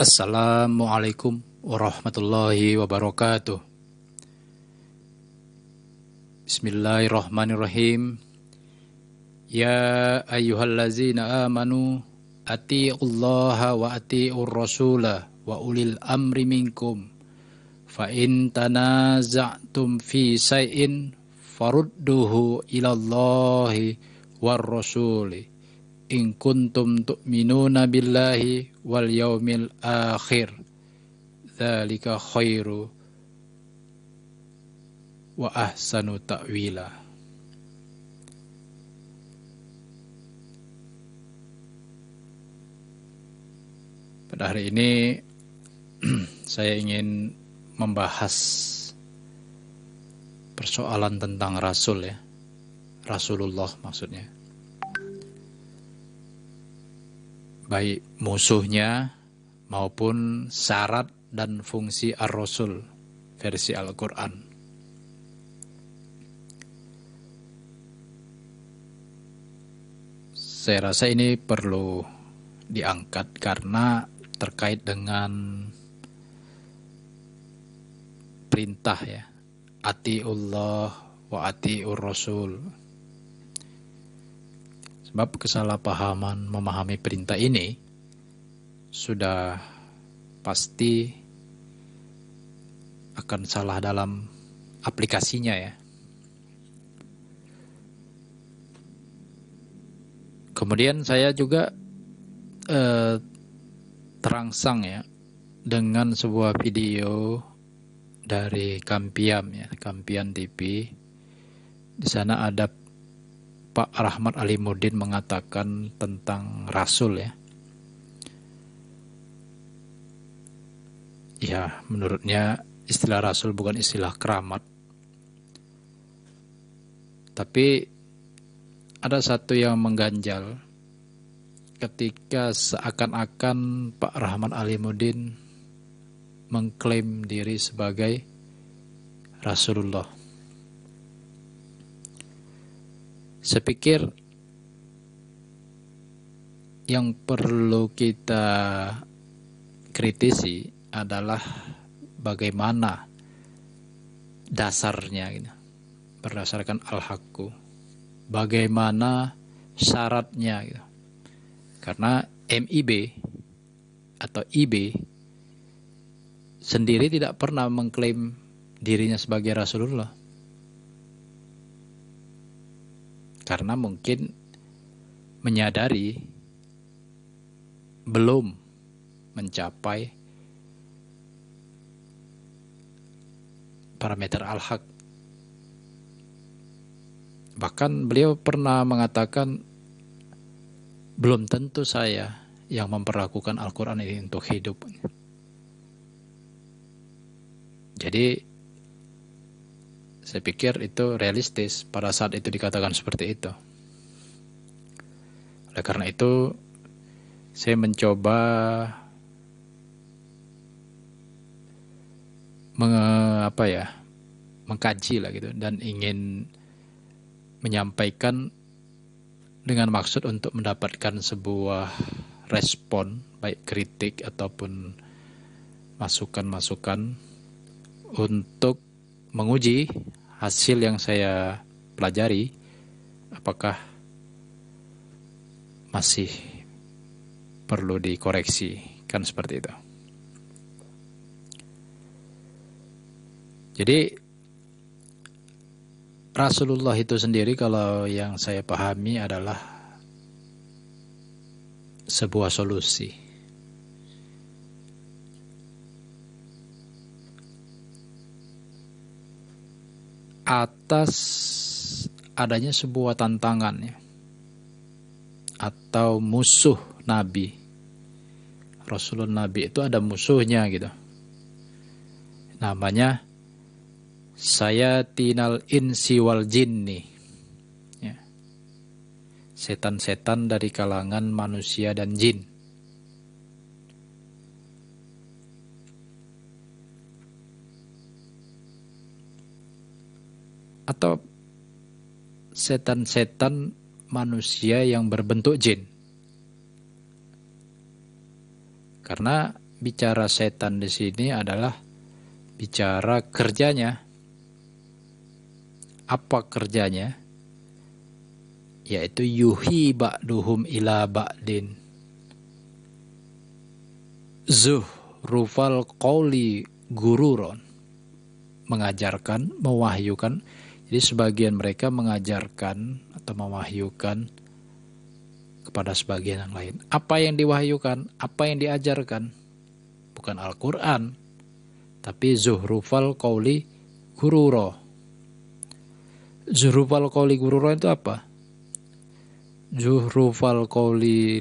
Assalamualaikum warahmatullahi wabarakatuh. Bismillahirrahmanirrahim. Ya ayyuhallazina amanu atiiqullaha wa atiiur rasula wa ulil amri minkum. Fa in tanaza'tum fi syai'in farudduhu ilallahi war rasuli. In kuntum tu'minuna billahi wal yaumil akhir. Dzalika khairu wa ahsanu ta'wila. Pada hari ini saya ingin membahas persoalan tentang Rasul ya. Rasulullah maksudnya. Baik musuhnya maupun syarat dan fungsi Ar-Rasul versi Al-Quran. Saya rasa ini perlu diangkat karena terkait dengan perintah ya. Atiullah wa atiur Rasul. Sebab kesalahpahaman memahami perintah ini sudah pasti akan salah dalam aplikasinya ya. Kemudian saya juga terangsang ya dengan sebuah video dari Kampiam ya, Kampian TV. Di sana ada Pak Rahmat Alimuddin mengatakan tentang Rasul ya. Ya, menurutnya istilah Rasul bukan istilah keramat. Tapi ada satu yang mengganjal ketika seakan-akan Pak Rahmat Alimuddin mengklaim diri sebagai Rasulullah. Saya pikir yang perlu kita kritisi adalah bagaimana dasarnya gitu. Berdasarkan Al-Haqqu. Bagaimana syaratnya gitu. Karena MIB atau IB sendiri tidak pernah mengklaim dirinya sebagai Rasulullah. Karena mungkin menyadari belum mencapai parameter al-haq. Bahkan beliau pernah mengatakan, belum tentu saya yang memperlakukan Al-Quran ini untuk hidup. Jadi saya pikir itu realistis pada saat itu dikatakan seperti itu. Oleh karena itu, saya mencoba mengkaji lah gitu, dan ingin menyampaikan dengan maksud untuk mendapatkan sebuah respon, baik kritik ataupun masukan-masukan untuk menguji hasil yang saya pelajari, apakah masih perlu dikoreksi, kan seperti itu. Jadi Rasulullah itu sendiri kalau yang saya pahami adalah sebuah solusi. Atas adanya sebuah tantangan ya, atau musuh Nabi. Rasulullah Nabi itu ada musuhnya gitu. Namanya Sayatinal insi wal jinni ya. Setan-setan dari kalangan manusia dan jin. Atau setan-setan manusia yang berbentuk jin. Karena bicara setan di sini adalah bicara kerjanya. Apa kerjanya? Yaitu yuhi ba'duhum ila ba'din. Zuhrufal qawli gururon. Mengajarkan, mewahyukan. Jadi sebagian mereka mengajarkan atau mewahyukan kepada sebagian yang lain. Apa yang diwahyukan, apa yang diajarkan? Bukan Al-Quran, tapi zuhrufal qawli gururo. Zuhrufal qawli gururo itu apa? Zuhrufal qawli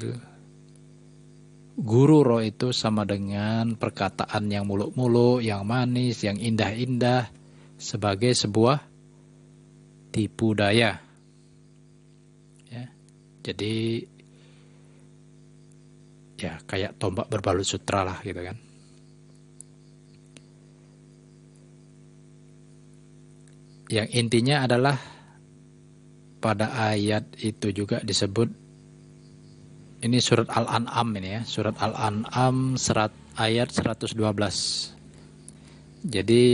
gururo itu sama dengan perkataan yang muluk-muluk, yang manis, yang indah-indah sebagai sebuah tipu daya. Ya. Jadi ya kayak tombak berbalut sutra lah gitu kan. Yang intinya adalah pada ayat itu juga disebut, ini surat Al-An'am ini ya, surat Al-An'am ayat 112. Jadi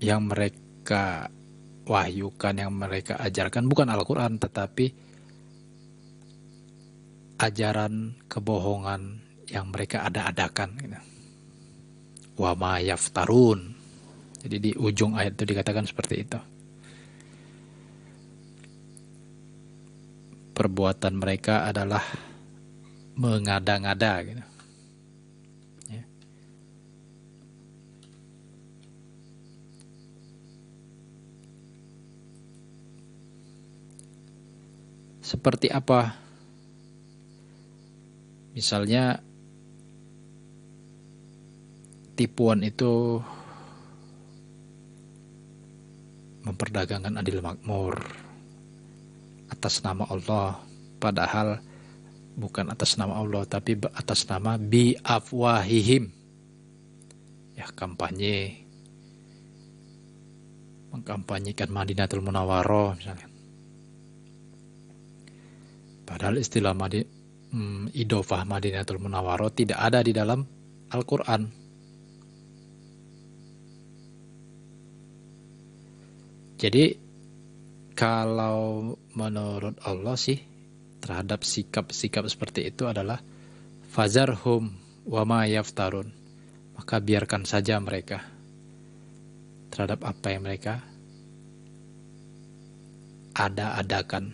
yang mereka wahyukan, yang mereka ajarkan bukan Al-Quran, tetapi ajaran kebohongan yang mereka ada-adakan gitu. Wa ma yaftarun. Jadi di ujung ayat itu dikatakan seperti itu. Perbuatan mereka adalah mengada-ngada gitu. Ya. Seperti apa? Misalnya tipuan itu memperdagangkan adil makmur atas nama Allah, padahal bukan atas nama Allah, tapi atas nama bi afwahihim. Ya, kampanye, mengkampanyekan Madinatul Munawwarah misalnya. Padahal istilah idofah Madinatul Munawwarah tidak ada di dalam Al-Quran. Jadi kalau menurut Allah sih terhadap sikap-sikap seperti itu adalah fazarhum wa ma yaftarun. Maka biarkan saja mereka terhadap apa yang mereka ada-adakan.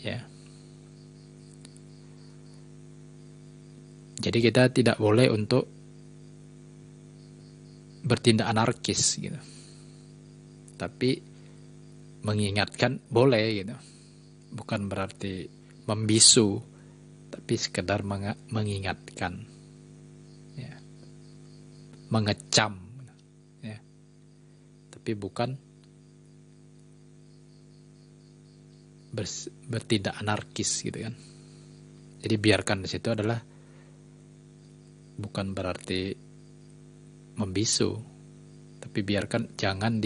Ya. Jadi kita tidak boleh untuk bertindak anarkis gitu. Tapi mengingatkan boleh gitu. Bukan berarti membisu, tapi sekedar mengingatkan. Ya. Mengecam. Ya. Tapi bukan bertindak anarkis gitu kan. Jadi biarkan di situ adalah bukan berarti membisu, tapi biarkan, jangan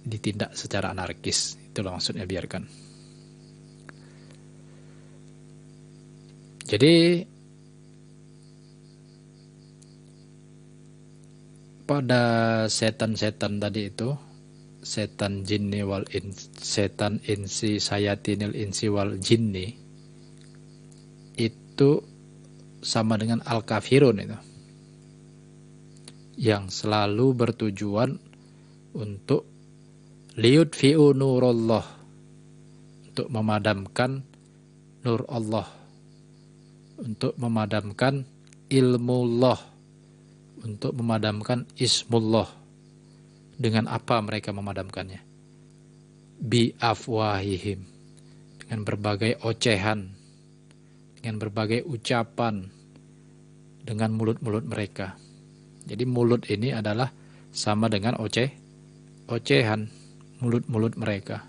ditindak secara anarkis. Itulah maksudnya biarkan. Jadi pada setan-setan tadi itu, setan jinni wal setan insi sayatinil insi wal jinni, itu sama dengan al-kafirun itu, yang selalu bertujuan untuk liyudfi'u nurullah, untuk memadamkan nur Allah, untuk memadamkan ilmullah, untuk memadamkan ismullah. Dengan apa mereka memadamkannya? Bi afwahihim, dengan berbagai ocehan, dengan berbagai ucapan, dengan mulut-mulut mereka. Jadi mulut ini adalah sama dengan ocehan, mulut-mulut mereka.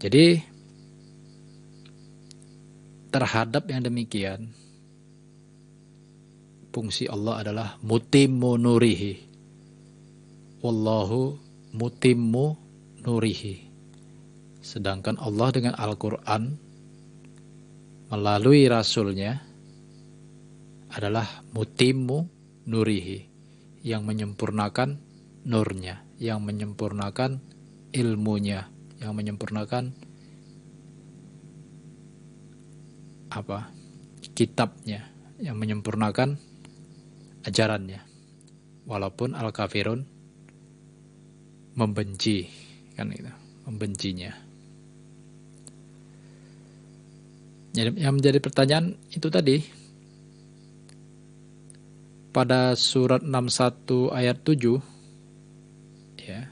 Jadi terhadap yang demikian, fungsi Allah adalah mutimmu nurihi, wallahu mutimmu nurihi. Sedangkan Allah dengan Al-Quran melalui Rasulnya adalah mutimmu nurihi, yang menyempurnakan nurnya, yang menyempurnakan ilmunya, yang menyempurnakan kitabnya, yang menyempurnakan ajarannya. Walaupun al-kafirun membenci, kan itu, membencinya. Jadi yang menjadi pertanyaan itu tadi, pada surat 61 ayat 7 ya,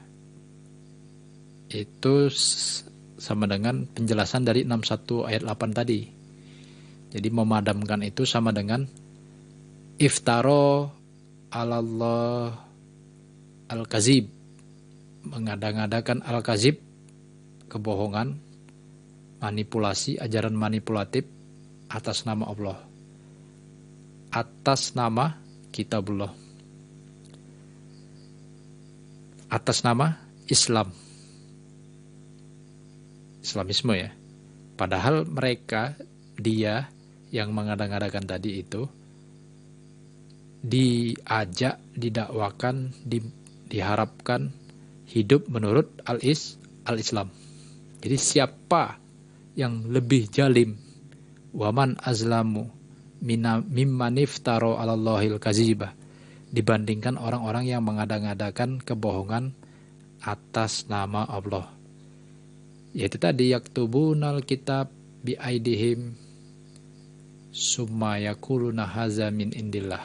itu sama dengan penjelasan dari 61 ayat 8 tadi. Jadi memadamkan itu sama dengan iftaro alallah al-kazib, mengada-ngadakan al-kazib, kebohongan, manipulasi, ajaran manipulatif atas nama Allah, atas nama kitabullah, atas nama Islam, Islamisme ya. Padahal dia yang mengada-ngadakan tadi itu diajak, didakwakan, diharapkan hidup menurut al-Islam. Jadi siapa yang lebih jalim, waman azlamu mimman iftaro 'alallahil kazibah, dibandingkan orang-orang yang mengada-ngadakan kebohongan atas nama Allah. Yaitu tadi yaktubunal kitab biaidihim summa yakuluna haza min indillah.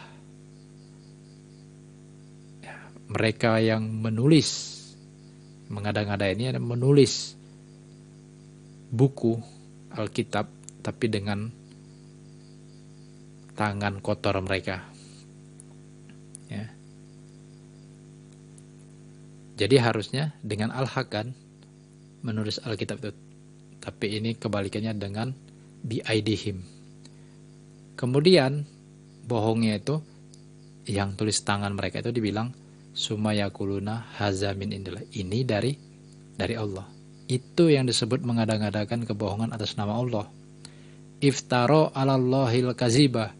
Mereka yang menulis, mengada-ngada ini menulis buku Alkitab tapi dengan tangan kotor mereka ya. Jadi harusnya dengan al-hakan menulis Alkitab itu, tapi ini kebalikannya dengan biaidihim. Kemudian bohongnya itu yang tulis tangan mereka itu dibilang sumayakuluna hazamin indillah, ini dari Allah. Itu yang disebut mengada-ngadakan kebohongan atas nama Allah. Iftaro 'alallahil kazibah.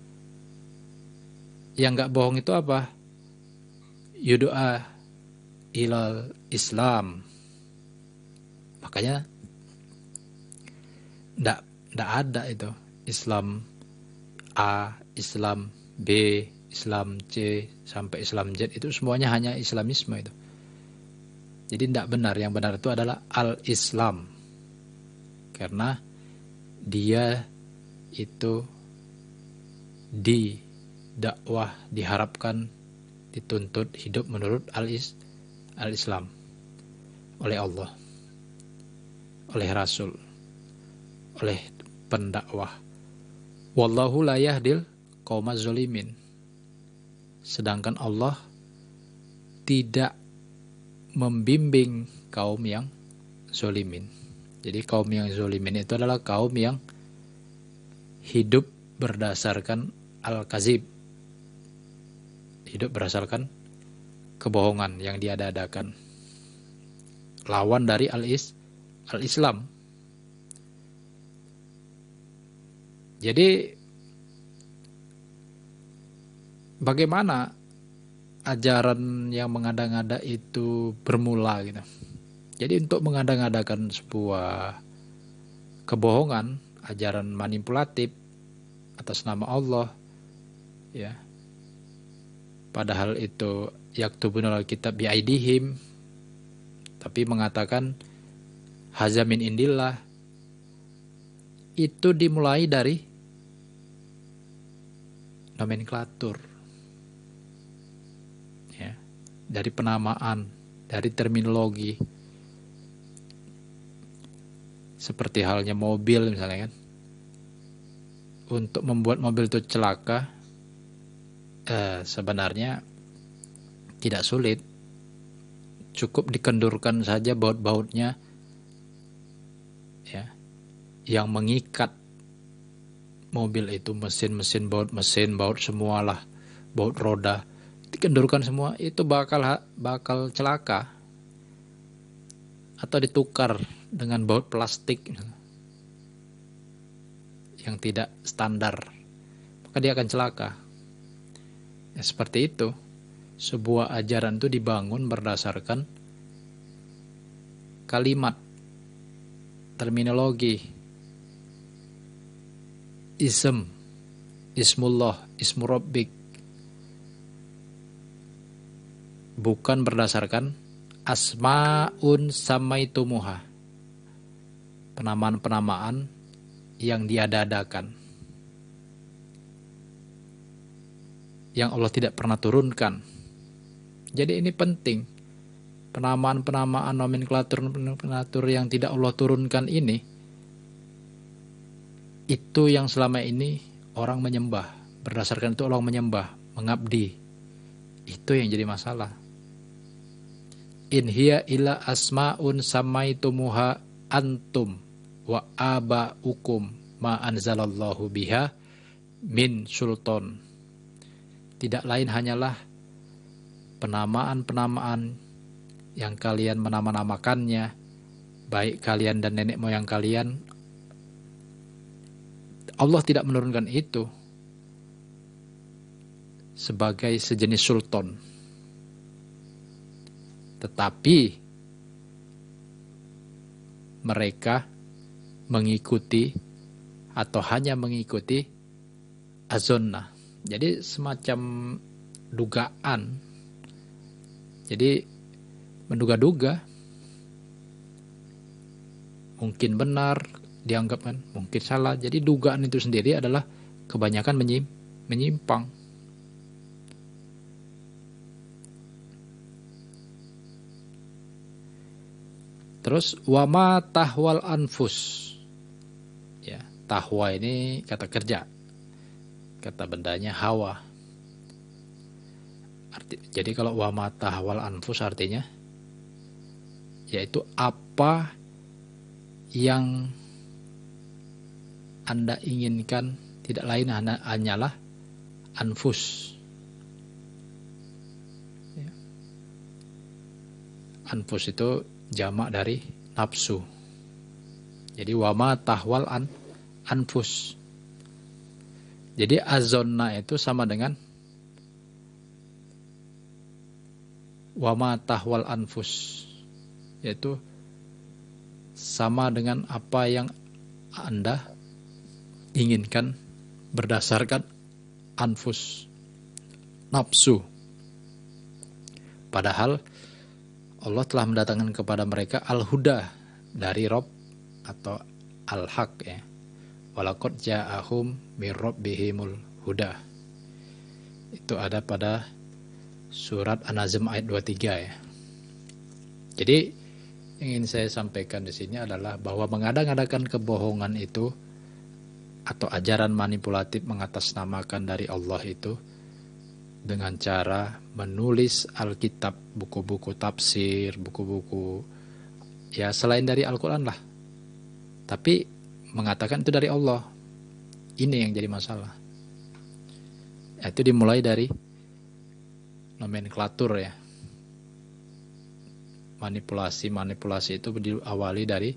Yang enggak bohong itu apa? Yud'a ilal Islam. Makanya enggak ada itu Islam A, Islam B, Islam C sampai Islam Z, itu semuanya hanya Islamisme itu. Jadi tidak benar, yang benar itu adalah al-Islam. Karena dia itu didakwah, diharapkan, dituntut hidup menurut al-Islam oleh Allah, oleh Rasul, oleh pendakwah. Wallahu la yahdil qaumaz zalimin. Sedangkan Allah tidak membimbing kaum yang zolimin. Jadi kaum yang zolimin itu adalah kaum yang hidup berdasarkan al-kazib, hidup berdasarkan kebohongan yang diada-adakan, lawan dari al-Islam. Jadi bagaimana ajaran yang mengada-ngada itu bermula gitu. Jadi untuk mengada-ngadakan sebuah kebohongan, ajaran manipulatif atas nama Allah ya. Padahal itu yaktubunal kitab biaidihim, tapi mengatakan hazamin indillah, itu dimulai dari nomenklatur ya, dari penamaan, dari terminologi. Seperti halnya mobil misalnya kan, untuk membuat mobil itu celaka sebenarnya tidak sulit, cukup dikendurkan saja baut-bautnya ya, yang mengikat mobil itu, mesin baut semualah, baut roda dikendurkan semua, itu bakal celaka. atau ditukar dengan baut plastik yang tidak standar, maka dia akan celaka. Ya, seperti itu. Sebuah ajaran itu dibangun berdasarkan kalimat, terminologi, ism, ismullah, ismu rabbik, bukan berdasarkan asma'un samaitumuha, penamaan-penamaan yang diada-adakan, yang Allah tidak pernah turunkan. Jadi ini penting. Penamaan-penamaan, nomenklatur yang tidak Allah turunkan ini, itu yang selama ini orang menyembah. Berdasarkan itu orang menyembah, mengabdi. Itu yang jadi masalah. In hiya illa asma'un samaitumuha antum wa aba'ukum ma anzalallahu biha min sultan. Tidak lain hanyalah penamaan-penamaan yang kalian menama-namakannya, baik kalian dan nenek moyang kalian. Allah tidak menurunkan itu sebagai sejenis sultan. Tetapi mereka mengikuti atau hanya mengikuti azonnah. Jadi semacam dugaan. Jadi menduga-duga, mungkin benar dianggap kan, mungkin salah. Jadi dugaan itu sendiri adalah kebanyakan menyimpang. Terus wama tahwal anfus. Ya, tahwa ini kata kerja. Kata bendanya hawa. Jadi kalau wama tahwal anfus artinya yaitu apa yang Anda inginkan tidak lain hanyalah anfus. Ya. Anfus itu jamak dari nafsu. Jadi wama tahwal anfus. Jadi azonna itu sama dengan wama tahwal anfus, yaitu sama dengan apa yang Anda inginkan berdasarkan anfus, nafsu. Padahal Allah telah mendatangkan kepada mereka al-huda dari Rabb atau al-haq ya. Walaqad ja'ahum mir rabbihimul huda. Itu ada pada surat An-Nazm ayat 23 ya. Jadi yang ingin saya sampaikan di sini adalah bahwa mengada-ngadakan kebohongan itu atau ajaran manipulatif mengatasnamakan dari Allah itu dengan cara menulis Alkitab, buku-buku tafsir, buku-buku ya selain dari Al-Quran lah. Tapi mengatakan itu dari Allah. Ini yang jadi masalah. Itu dimulai dari nomenklatur ya. Manipulasi itu diawali dari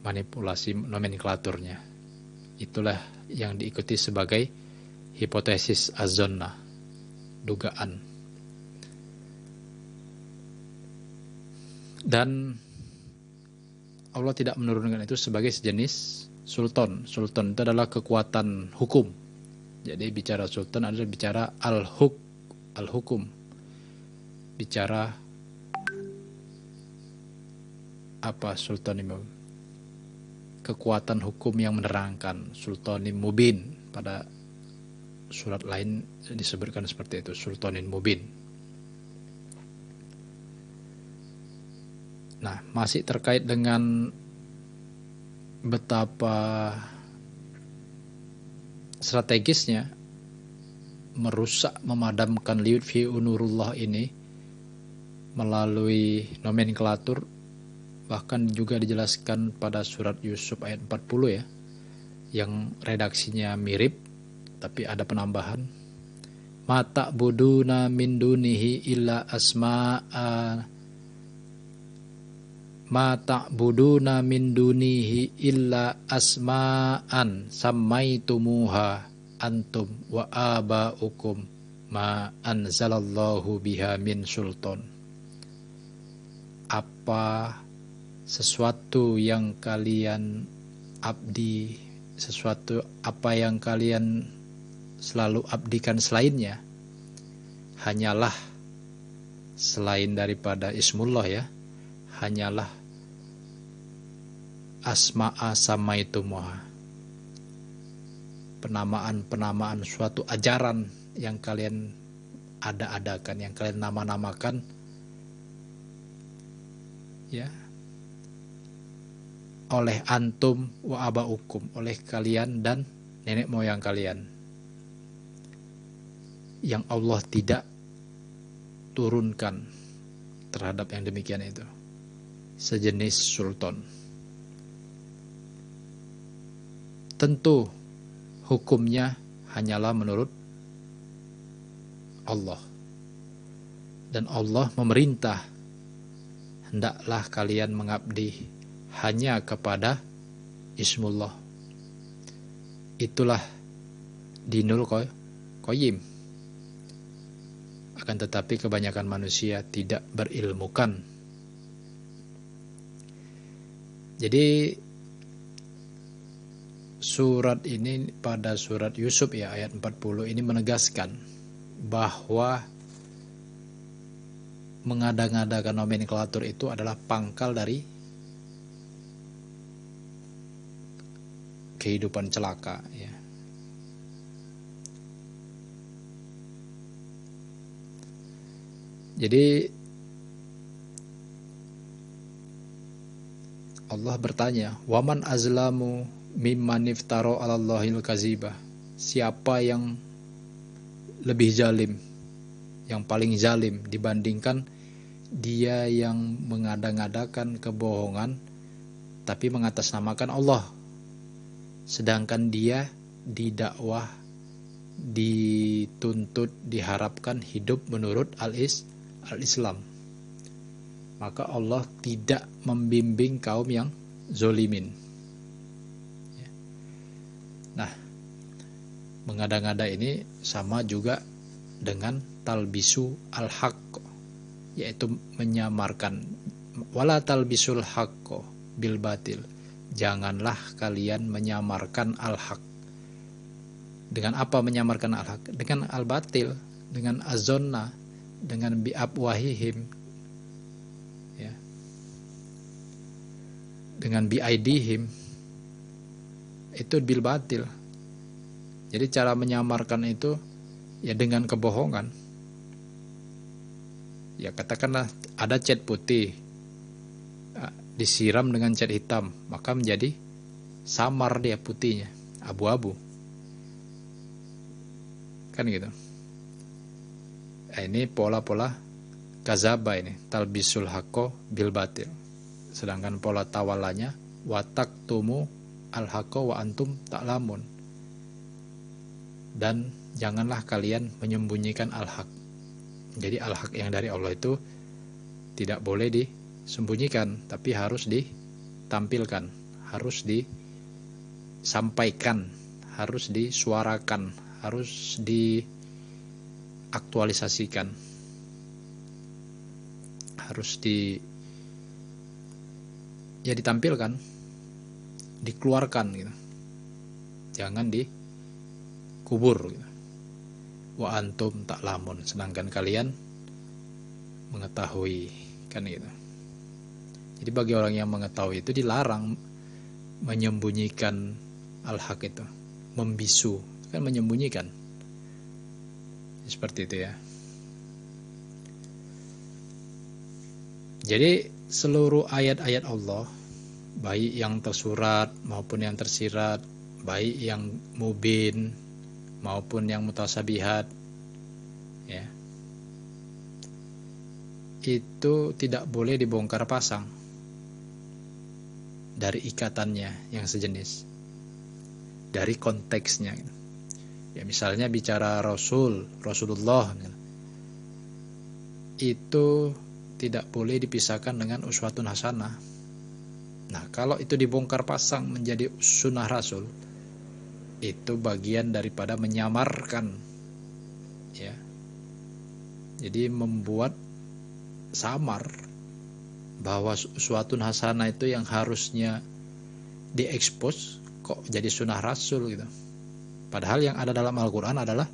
manipulasi nomenklaturnya. Itulah yang diikuti sebagai hipotesis az-zonnah, dugaan. Dan Allah tidak menurunkan itu sebagai sejenis sultan. Sultan itu adalah kekuatan hukum. Jadi bicara sultan adalah bicara al-hukum. Bicara apa sultanim? Kekuatan hukum yang menerangkan, sultanim mubin. Pada surat lain disebutkan seperti itu, sultanin mubin. Nah, masih terkait dengan betapa strategisnya merusak, memadamkan liutfi unurullah ini melalui nomenklatur, bahkan juga dijelaskan pada surat Yusuf ayat 40 ya, yang redaksinya mirip tapi ada penambahan. Ma ta'buduna min dunihi illa asma'a ma ta'buduna min dunihi illa asma'an sammaitumuha antum wa aba'ukum ma anzalallahu biha min sultan. Apa sesuatu yang kalian abdi, sesuatu apa yang kalian selalu abdikan selainnya, hanyalah selain daripada ismullah ya, hanyalah asma'a samaitumuha, penamaan-penamaan suatu ajaran yang kalian ada-adakan, yang kalian nama-namakan ya, oleh antum wa abaukum, oleh kalian dan nenek moyang kalian, yang Allah tidak turunkan terhadap yang demikian itu, sejenis sultan. Tentu hukumnya hanyalah menurut Allah, dan Allah memerintah hendaklah kalian mengabdi hanya kepada ismullah. Itulah dinul qayyim. Akan tetapi kebanyakan manusia tidak berilmukan. Jadi surat ini, pada surat Yusuf ya ayat 40 ini menegaskan bahwa mengada-ngadakan nomenklatur itu adalah pangkal dari kehidupan celaka ya. Jadi Allah bertanya, waman azlamu mimman iftara 'alallahil kaziba. Siapa yang lebih zalim, yang paling zalim dibandingkan dia yang mengada-ngadakan kebohongan tapi mengatasnamakan Allah, sedangkan dia didakwah, dituntut, diharapkan hidup menurut al-Islam. Maka Allah tidak membimbing kaum yang zolimin. Nah, mengada-ngada ini sama juga dengan talbisu al-haqq, yaitu menyamarkan, wala talbisul haqqo bil batil. Janganlah kalian menyamarkan al-haq. Dengan apa menyamarkan al-haq? Dengan al-batil, dengan azonna, dengan bi'abwahihim ya, dengan bi'aidihim, itu bil batil. Jadi cara menyamarkan itu ya dengan kebohongan. Ya katakanlah ada cat putih disiram dengan cat hitam, maka menjadi samar dia putihnya, abu-abu. Kan gitu. Ini pola-pola kazaba ini, talbisul haqqo bil batil. Sedangkan pola tawalanya wataktumu al haqqo wa antum ta'lamun. Dan janganlah kalian menyembunyikan al-haq. Jadi al-haq yang dari Allah itu tidak boleh disembunyikan, tapi harus ditampilkan, harus disampaikan, harus disuarakan, harus diaktualisasikan, harus ditampilkan, dikeluarkan gitu. Jangan dikubur gitu. Wa antum ta'lamun, sedangkan kalian mengetahui, kan gitu. Jadi bagi orang yang mengetahui itu dilarang menyembunyikan al-haq itu, membisu, kan menyembunyikan. Seperti itu ya. Jadi seluruh ayat-ayat Allah, baik yang tersurat maupun yang tersirat, baik yang mubin maupun yang mutasabihat ya, itu tidak boleh dibongkar pasang dari ikatannya yang sejenis, dari konteksnya. Ya misalnya bicara Rasulullah itu tidak boleh dipisahkan dengan uswatun hasanah. Nah, kalau itu dibongkar pasang menjadi sunnah Rasul, itu bagian daripada menyamarkan, ya. Jadi membuat samar bahwa uswatun hasanah itu yang harusnya diekspos kok jadi sunnah Rasul gitu. Padahal yang ada dalam Al-Quran adalah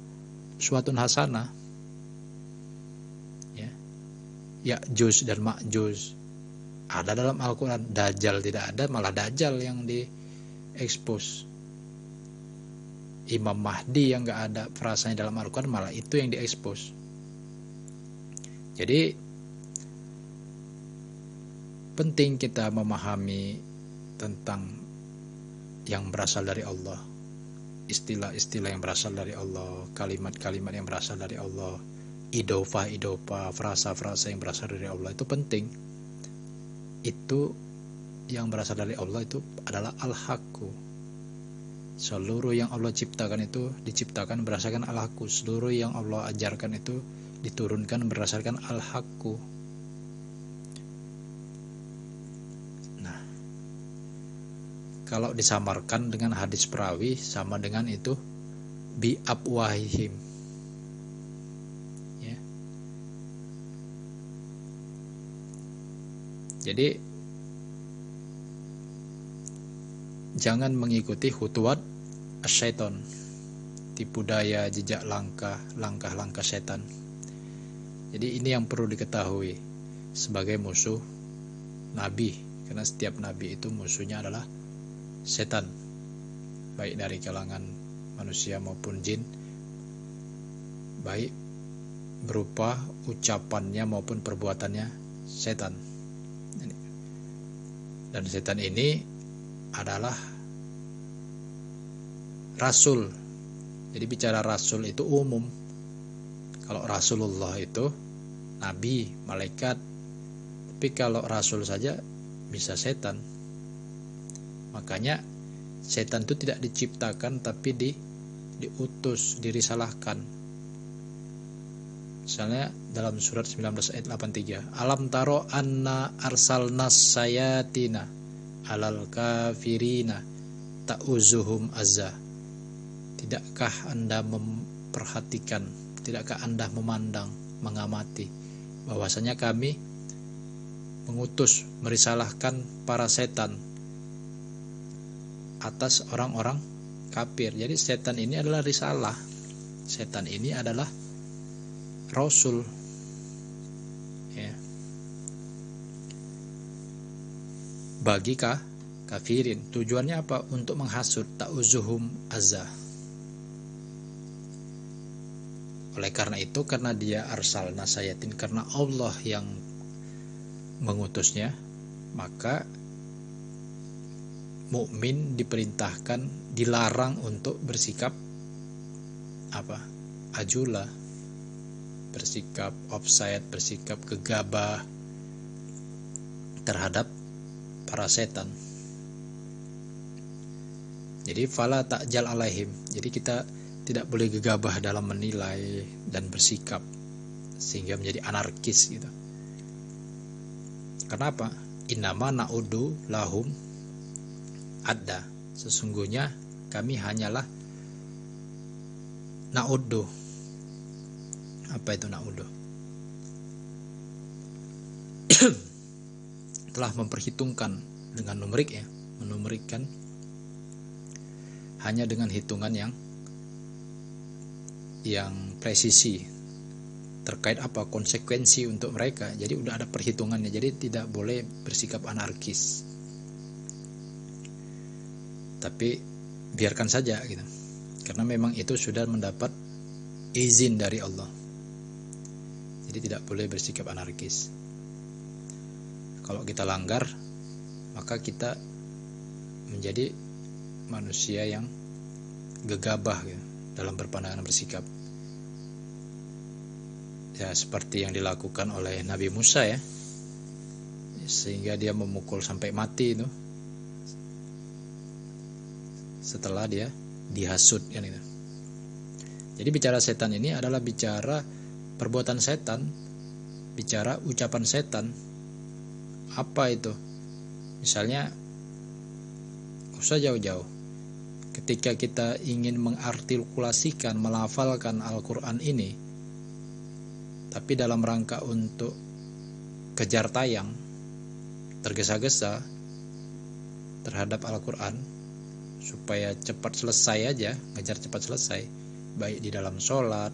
uswatun hasanah, ya. Ya'juj dan Ma'juj ada dalam Al-Quran, Dajjal tidak ada, malah Dajjal yang diekspos. Imam Mahdi yang gak ada frasanya dalam Al-Quran, malah itu yang diekspos. Jadi penting kita memahami tentang yang berasal dari Allah, istilah-istilah yang berasal dari Allah, kalimat-kalimat yang berasal dari Allah, idofah, frasa-frasa yang berasal dari Allah, itu penting. Itu yang berasal dari Allah itu adalah al-haqqu. Seluruh yang Allah ciptakan itu diciptakan berdasarkan al-haqqu. Seluruh yang Allah ajarkan itu diturunkan berdasarkan al-haqqu. Nah, kalau disamarkan dengan hadis perawi sama dengan itu bi abwahihim, ya. Jadi jangan mengikuti khutuwat syaitan, tipu daya, jejak langkah setan. Jadi ini yang perlu diketahui sebagai musuh Nabi, karena setiap Nabi itu musuhnya adalah setan, baik dari kalangan manusia maupun jin, baik berupa ucapannya maupun perbuatannya setan. Dan setan ini adalah Rasul. Jadi bicara Rasul itu umum. Kalau Rasulullah itu Nabi, malaikat. Tapi kalau Rasul saja bisa setan. Makanya setan itu tidak diciptakan tapi diutus, dirisalahkan. Misalnya dalam surat 19 ayat 83, alam taro anna arsalnas sayatina alal kafirina ta'uzuhum azza. Tidakkah Anda memperhatikan, tidakkah Anda memandang, mengamati bahwasanya kami mengutus, merisalahkan para setan atas orang-orang kafir. Jadi setan ini adalah risalah, setan ini adalah Rasul, ya, bagi kafirin. Tujuannya apa? Untuk menghasut, ta'uzuhum azza. Oleh karena itu, karena dia arsalna sayatin, karena Allah yang mengutusnya, maka mukmin diperintahkan, dilarang untuk bersikap apa? Ajula, bersikap offside, bersikap gegabah terhadap para setan. Jadi fala ta'jal alaihim. Jadi kita tidak boleh gegabah dalam menilai dan bersikap sehingga menjadi anarkis gitu. Kenapa? Innama na'udu lahum adda. Sesungguhnya kami hanyalah na'udu. Apa itu na'udu? Telah memperhitungkan dengan numerik, ya, menumerikkan hanya dengan hitungan yang presisi terkait apa konsekuensi untuk mereka. Jadi udah ada perhitungannya. Jadi tidak boleh bersikap anarkis. Tapi biarkan saja gitu. Karena memang itu sudah mendapat izin dari Allah. Jadi tidak boleh bersikap anarkis. Kalau kita langgar, maka kita menjadi manusia yang gegabah gitu, dalam berpandangan bersikap. Ya, seperti yang dilakukan oleh Nabi Musa, ya, sehingga dia memukul sampai mati itu setelah dia dihasut, kan itu. Jadi bicara setan ini adalah bicara perbuatan setan, bicara ucapan setan. Apa itu? Misalnya, usah jauh-jauh. Ketika kita ingin mengartikulasikan, melafalkan Al-Quran ini, tapi dalam rangka untuk kejar tayang, tergesa-gesa terhadap Al-Quran, supaya cepat selesai aja, ngejar cepat selesai, baik di dalam sholat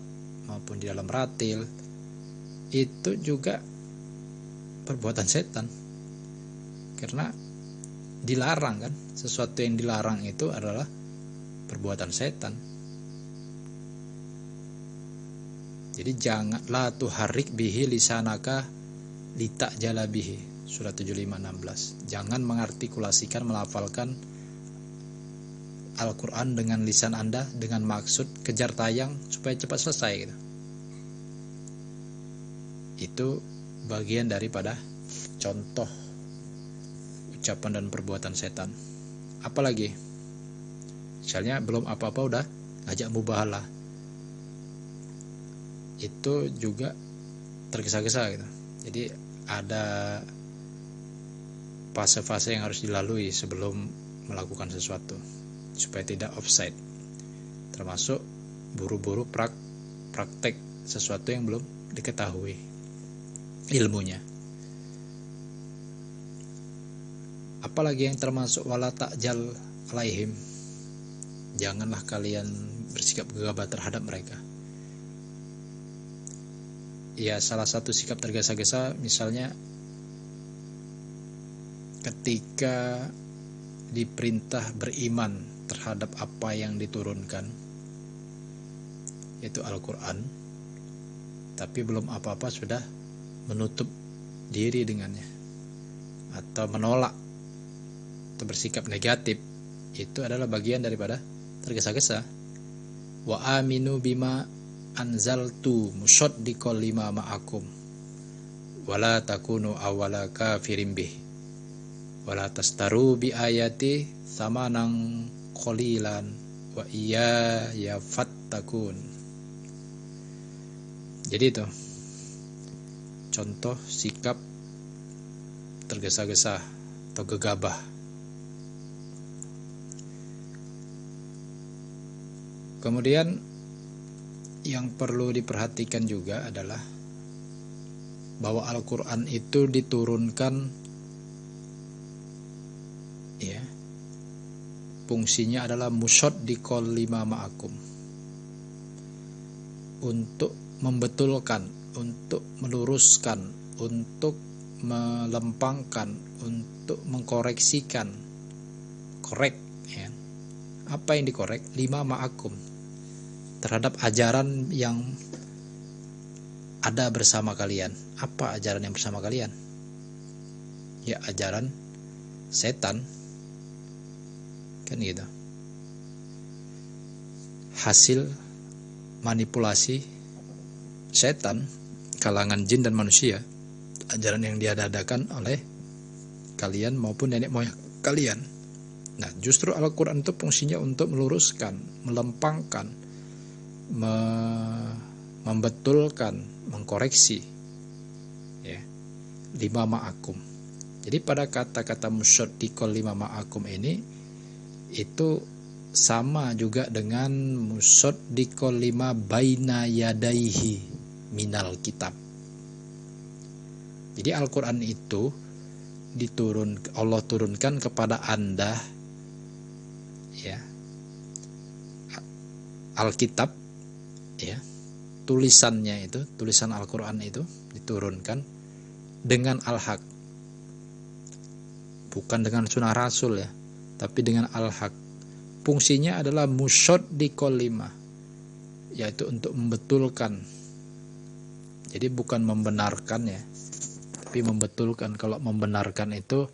maupun di dalam ratil, itu juga perbuatan setan. Karena dilarang kan, sesuatu yang dilarang itu adalah perbuatan setan. Jadi jangan la tuharrik bihi lisanaka litajala bihi, surat 75:16. Jangan mengartikulasikan, melafalkan Al-Quran dengan lisan Anda dengan maksud kejar tayang supaya cepat selesai gitu. Itu bagian daripada contoh ucapan dan perbuatan setan. Apalagi misalnya belum apa-apa udah ngajak mubahalah, itu juga tergesa-gesa gitu. Jadi ada fase-fase yang harus dilalui sebelum melakukan sesuatu supaya tidak offside, termasuk buru-buru praktek sesuatu yang belum diketahui ilmunya. Apalagi yang termasuk wala ta'jal alaihim, janganlah kalian bersikap gegabah terhadap mereka. Ya, salah satu sikap tergesa-gesa misalnya ketika diperintah beriman terhadap apa yang diturunkan, yaitu Al-Quran, tapi belum apa-apa sudah menutup diri dengannya atau menolak atau bersikap negatif. Itu adalah bagian daripada tergesa-gesa. Wa aminu bima anzaltu musaddiqal lima ma'akum wala takunu awwala kafirin bih wala tastaru bi ayati samanan qalilan wa iyaya fattakun. Jadi itu contoh sikap tergesa-gesa atau gegabah. Kemudian yang perlu diperhatikan juga adalah bahwa Al-Quran itu diturunkan, ya, fungsinya adalah musaddiqal lima ma'akum, untuk membetulkan, untuk meluruskan, untuk melempangkan, untuk mengkoreksikan, korek, ya. Apa yang dikorek? Lima ma'akum, terhadap ajaran yang ada bersama kalian. Apa ajaran yang bersama kalian? Ya, ajaran setan, kan gitu. Hasil manipulasi setan kalangan jin dan manusia, ajaran yang diadakan oleh kalian maupun nenek moyang kalian. Nah, justru Al-Quran itu fungsinya untuk meluruskan, melempangkan, membetulkan, mengkoreksi, ya, lima ma'akum. Jadi pada kata-kata musaddiqal lima ma'akum ini itu sama juga dengan musaddiqal lima baina yadaihi minal kitab. Jadi Al-Quran itu Allah turunkan kepada Anda, ya, Alkitab, ya, tulisannya itu, tulisan Al-Quran itu diturunkan dengan Al-Haq, bukan dengan sunnah Rasul, ya, tapi dengan Al-Haq. Fungsinya adalah musaddiqal lima, yaitu untuk membetulkan. Jadi bukan membenarkan, ya, tapi membetulkan. Kalau membenarkan itu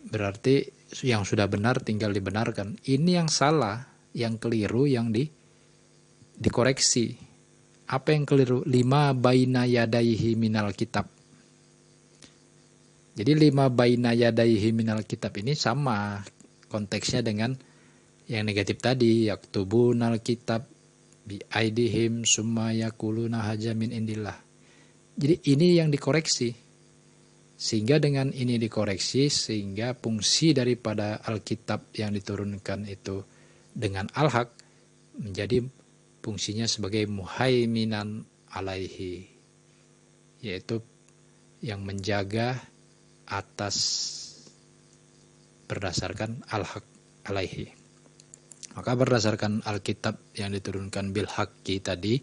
berarti yang sudah benar tinggal dibenarkan. Ini yang salah, yang keliru, yang dikoreksi. Apa yang keliru? Lima baina yadaihi minal kitab. Jadi lima baina yadaihi minal kitab ini sama konteksnya dengan yang negatif tadi, yaktubunal kitab bi aidihim summa yaquluna haja min indillah. Jadi ini yang dikoreksi. Sehingga dengan ini dikoreksi, sehingga fungsi daripada Alkitab yang diturunkan itu dengan al-haq menjadi fungsinya sebagai muhaiminan alaihi, yaitu yang menjaga atas berdasarkan al-haq alaihi. Maka berdasarkan Alkitab yang diturunkan bil haqqi tadi,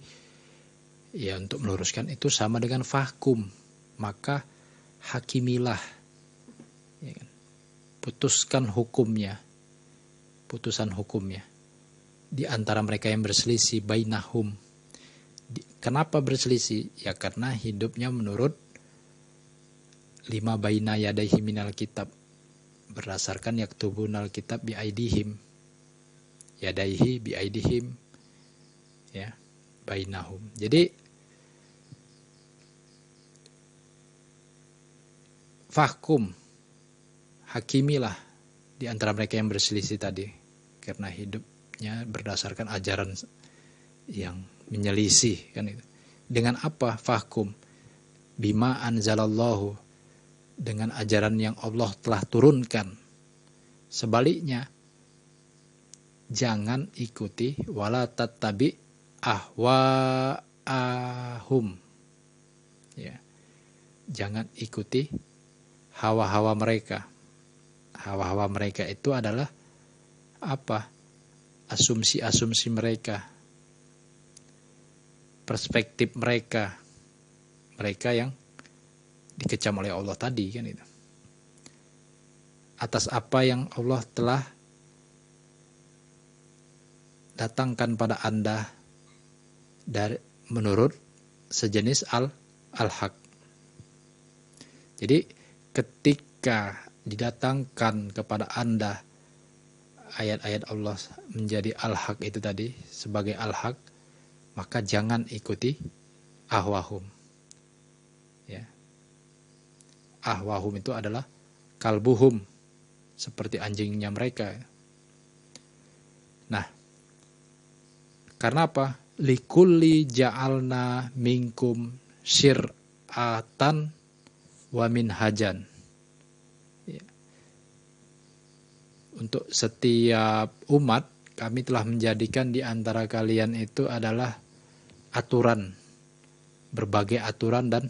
ya untuk meluruskan itu sama dengan fahkum, maka hakimilah, ya kan? Putuskan hukumnya, putusan hukumnya di antara mereka yang berselisih, bainahum. Kenapa berselisih? Ya karena hidupnya menurut 5 baina yadaihi minal kitab, berdasarkan yaktubunal kitab biaidihim, yadaihi biaidihim, ya, bainahum. Jadi fahkum, hakimilah di antara mereka yang berselisih tadi, karena hidupnya berdasarkan ajaran yang menyelisih, kan itu. Dengan apa fahkum? Bima anzalallahu, dengan ajaran yang Allah telah turunkan. Sebaliknya, jangan ikuti wala tattabi ahwaahum, ya, jangan ikuti hawa-hawa mereka. Hawa-hawa mereka itu adalah apa? Asumsi-asumsi mereka, perspektif mereka, mereka yang dikecam oleh Allah tadi, kan itu. Atas apa yang Allah telah datangkan pada Anda dari menurut sejenis al-haq. Jadi ketika didatangkan kepada Anda ayat-ayat Allah menjadi al-haq itu tadi, sebagai al-haq, maka jangan ikuti ahwahum. Ya. Ahwahum itu adalah kalbuhum, seperti anjingnya mereka. Nah, karena apa? Likulli ja'alna minkum syir'atan wa minhajan. Ya. Untuk setiap umat, kami telah menjadikan di antara kalian itu adalah aturan, berbagai aturan dan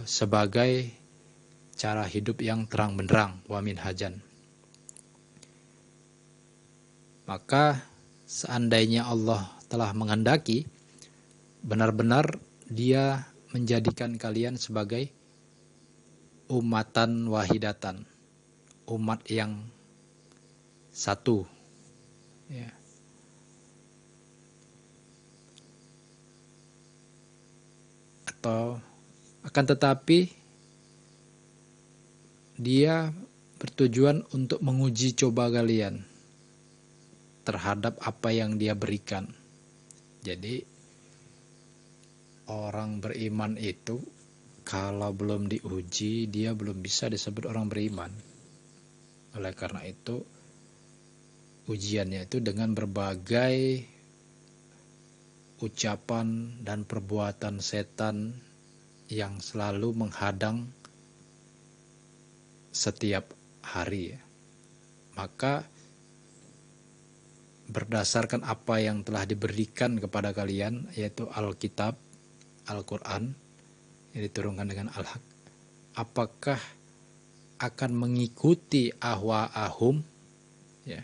sebagai cara hidup yang terang benderang, wa minhajan. Maka seandainya Allah telah menghendaki, benar-benar Dia menjadikan kalian sebagai umatan wahidatan, umat yang satu, ya. Atau akan tetapi Dia bertujuan untuk menguji coba kalian terhadap apa yang Dia berikan. Jadi orang beriman itu kalau belum diuji, dia belum bisa disebut orang beriman. Oleh karena itu, ujiannya itu dengan berbagai ucapan dan perbuatan setan yang selalu menghadang setiap hari. Maka berdasarkan apa yang telah diberikan kepada kalian, yaitu Alkitab, Al-Quran, yang diturunkan dengan al-haq, apakah akan mengikuti ahwa-ahum, ya,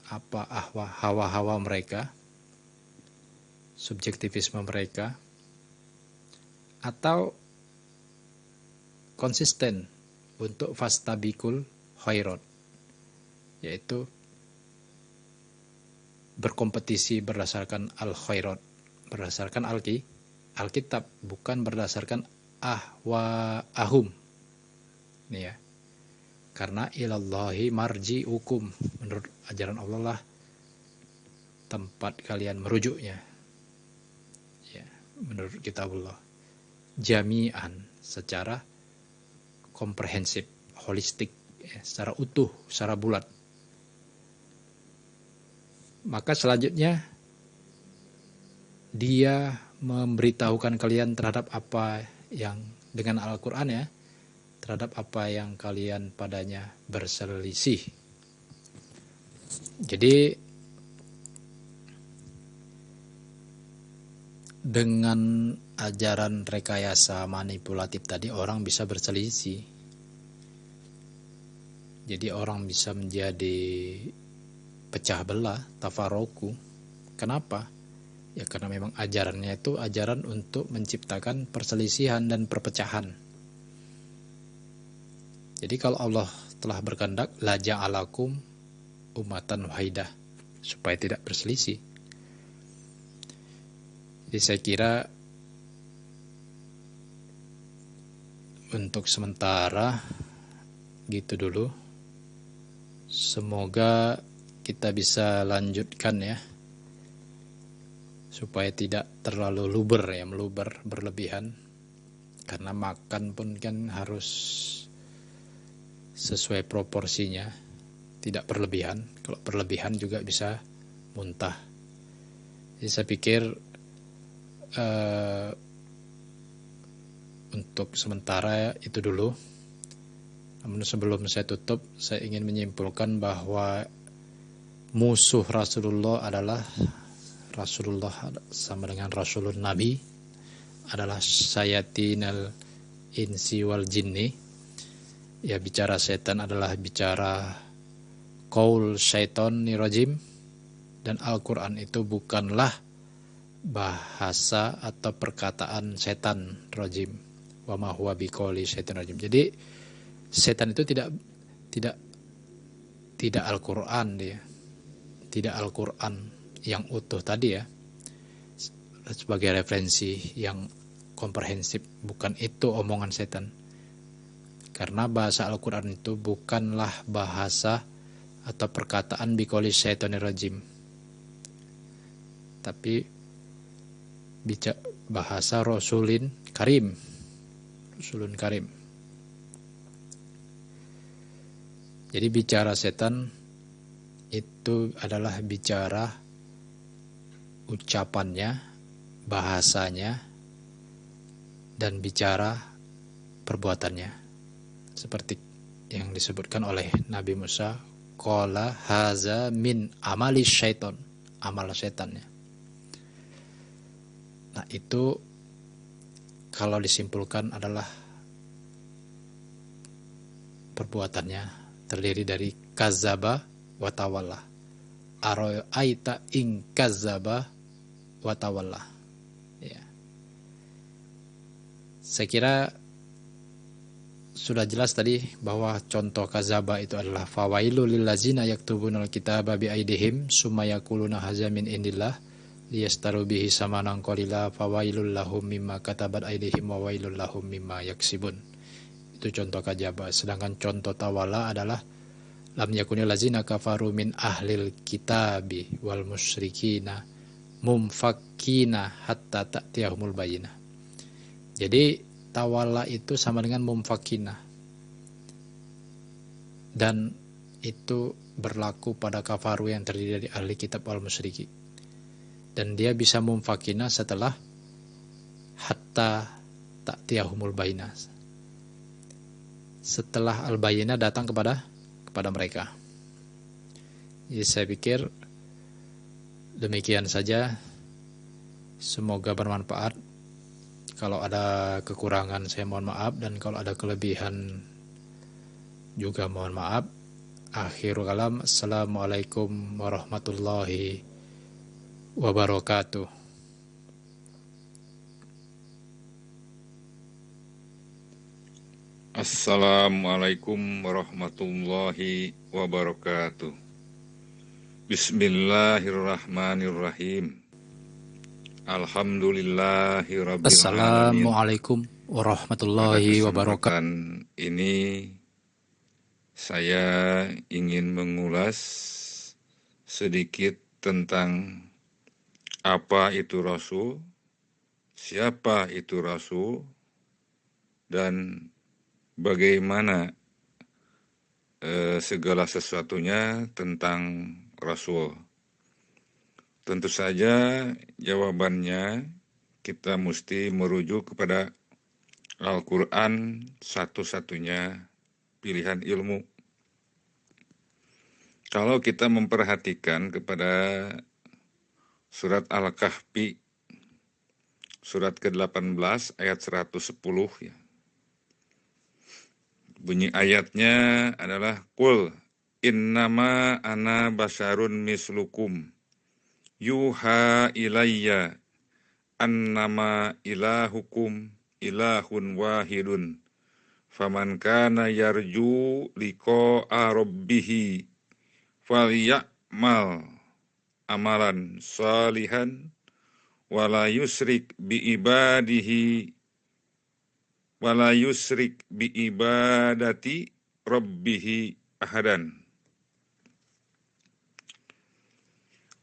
apa hawa-hawa mereka, subjektivisme mereka, atau konsisten untuk fastabikul khairat, yaitu berkompetisi berdasarkan al-khairat, berdasarkan Alkitab, bukan berdasarkan ahwa-ahum. Ini ya. Karena ilallahi marji'ukum, menurut ajaran Allah lah tempat kalian merujuknya. Ya, menurut kitabullah. Jami'an, secara komprehensif, holistik, ya, secara utuh, secara bulat. Maka selanjutnya Dia memberitahukan kalian terhadap apa yang dengan Al-Quran ya, terhadap apa yang kalian padanya berselisih. Jadi dengan ajaran rekayasa manipulatif tadi orang bisa berselisih. Jadi orang bisa menjadi pecah belah, tafaroku. Kenapa? Ya karena memang ajarannya itu ajaran untuk menciptakan perselisihan dan perpecahan. Jadi kalau Allah telah berkehendak la ja'alakum ummatan wahidah, supaya tidak berselisih. Jadi saya kira untuk sementara gitu dulu. Semoga kita bisa lanjutkan ya, supaya tidak terlalu luber ya, meluber berlebihan. Karena makan pun kan harus sesuai proporsinya, tidak berlebihan. Kalau berlebihan juga bisa muntah. Jadi saya pikir untuk sementara itu dulu. Namun sebelum saya tutup, saya ingin menyimpulkan bahwa musuh Rasulullah adalah Rasulullah sama dengan Rasulun Nabi adalah sayatinal insi wal jinni. Ya, bicara setan adalah bicara qaul syaiton nirajim, dan Al-Quran itu bukanlah bahasa atau perkataan setan rajim. Wa ma huwa biqauli syaiton rajim. Jadi setan itu tidak Al-Quran dia. Tidak Al-Quran yang utuh tadi ya. Sebagai referensi yang komprehensif, bukan itu omongan setan. Karena bahasa Al-Quran itu bukanlah bahasa atau perkataan biqauli syaitonir rajim. Tapi bahasa Rasulin Karim. Rasulun Karim. Jadi bicara setan itu adalah bicara ucapannya, bahasanya, dan bicara perbuatannya. Seperti yang disebutkan oleh Nabi Musa, qala haza min amali syaiton, amal setannya. Nah itu kalau disimpulkan adalah perbuatannya terdiri dari kazaba wa tawalla. Ara'aita in kazaba wa tawalla. Ya. Saya kira sudah jelas tadi bahwa contoh kazaba itu adalah fawailul lil ladzina yaktubunal kitaba bi aidihim summa yaquluna hadza min indillah liyastaru bihi samanan qalila fawailul lahum mimma katabat aidihim wa wailul lahum mimma yaksibun. Itu contoh kazaba. Sedangkan contoh tawalla adalah lam yakunil ladzina kafaru min ahlil kitabi wal musyrikina mumfakkina hatta ta'tiyahumul bayyinah. Jadi tawalla itu sama dengan mumfakkina, dan itu berlaku pada kafaru yang terdiri dari ahli kitab wal musyriki. Dan dia bisa mumfakkina setelah hatta ta'tiyahumul bayyinah, setelah al-bayyinah datang kepada mereka. Jadi saya pikir demikian saja. Semoga bermanfaat. Kalau ada kekurangan saya mohon maaf, dan kalau ada kelebihan juga mohon maaf. Akhirul kalam, assalamualaikum warahmatullahi wabarakatuh. Assalamualaikum warahmatullahi wabarakatuh. Bismillahirrahmanirrahim. Alhamdulillahirabbil alamin. Assalamualaikum warahmatullahi wabarakatuh. Ini saya ingin mengulas sedikit tentang apa itu Rasul, siapa itu Rasul, dan bagaimana segala sesuatunya tentang Rasul. Tentu saja jawabannya kita mesti merujuk kepada Al-Quran, satu-satunya pilihan ilmu. Kalau kita memperhatikan kepada surat Al-Kahfi, surat ke-18 ayat 110 ya. Bunyi ayatnya adalah Qul innama ana basarun mislukum yuha ilayya annama ilahukum ilahun wahidun faman kana yarju liqa'a rabbih falyamal amalan salihan wala yusrik bi ibadati rabbih ahadan.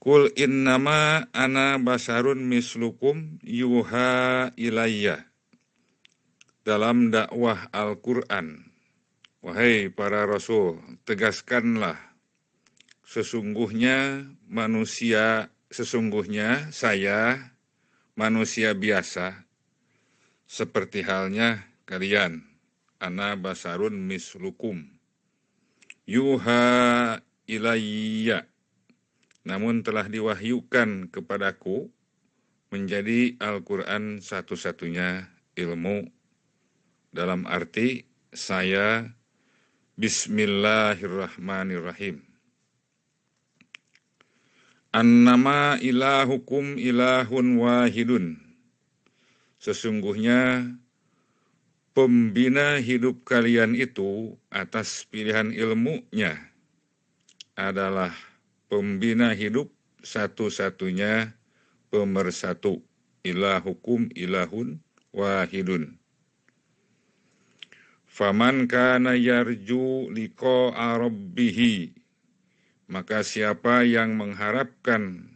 Kul innama ana basarun mislukum yuha ilayya. Dalam dakwah Al-Quran, wahai para rasul, tegaskanlah, sesungguhnya saya manusia biasa, seperti halnya kalian. Ana basarun mislukum yuha ilayya. Namun telah diwahyukan kepadaku menjadi Al-Quran satu-satunya ilmu. Dalam arti saya Bismillahirrahmanirrahim. Annama ilahukum ilahun wahidun. Sesungguhnya pembina hidup kalian itu atas pilihan ilmunya adalah pembina hidup satu-satunya pemersatu. Ilahukum ilahun wahidun. Faman kana yarju liqa'a rabbih. Maka siapa yang mengharapkan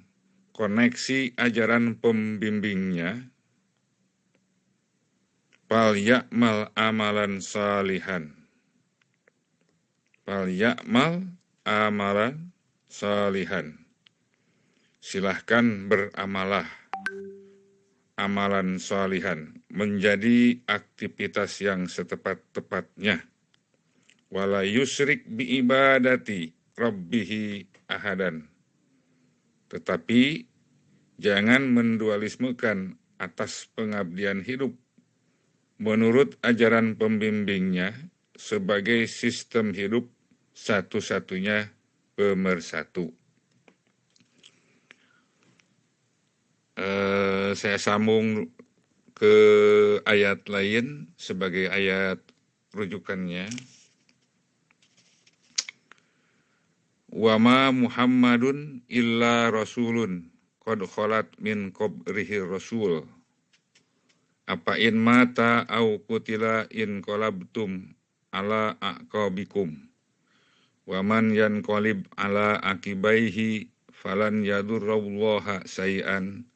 koneksi ajaran pembimbingnya, falyamal amalan salihan. Falyamal amalan salihan. Silahkan beramalah amalan salihan, menjadi aktivitas yang setepat-tepatnya. Wala yusrik bi ibadati rabbihi ahadan. Tetapi jangan mendualismekan atas pengabdian hidup menurut ajaran pembimbingnya sebagai sistem hidup satu-satunya pemersatu. Saya sambung ke ayat lain sebagai ayat rujukannya. Wa ma Muhammadun illa rasulun qad khalat min qabrihi rasul. Apa in mata au kutila in qalabtum ala aqabikum. Wa man yanqalib ala akibaihi falan yadurrallaha sayyan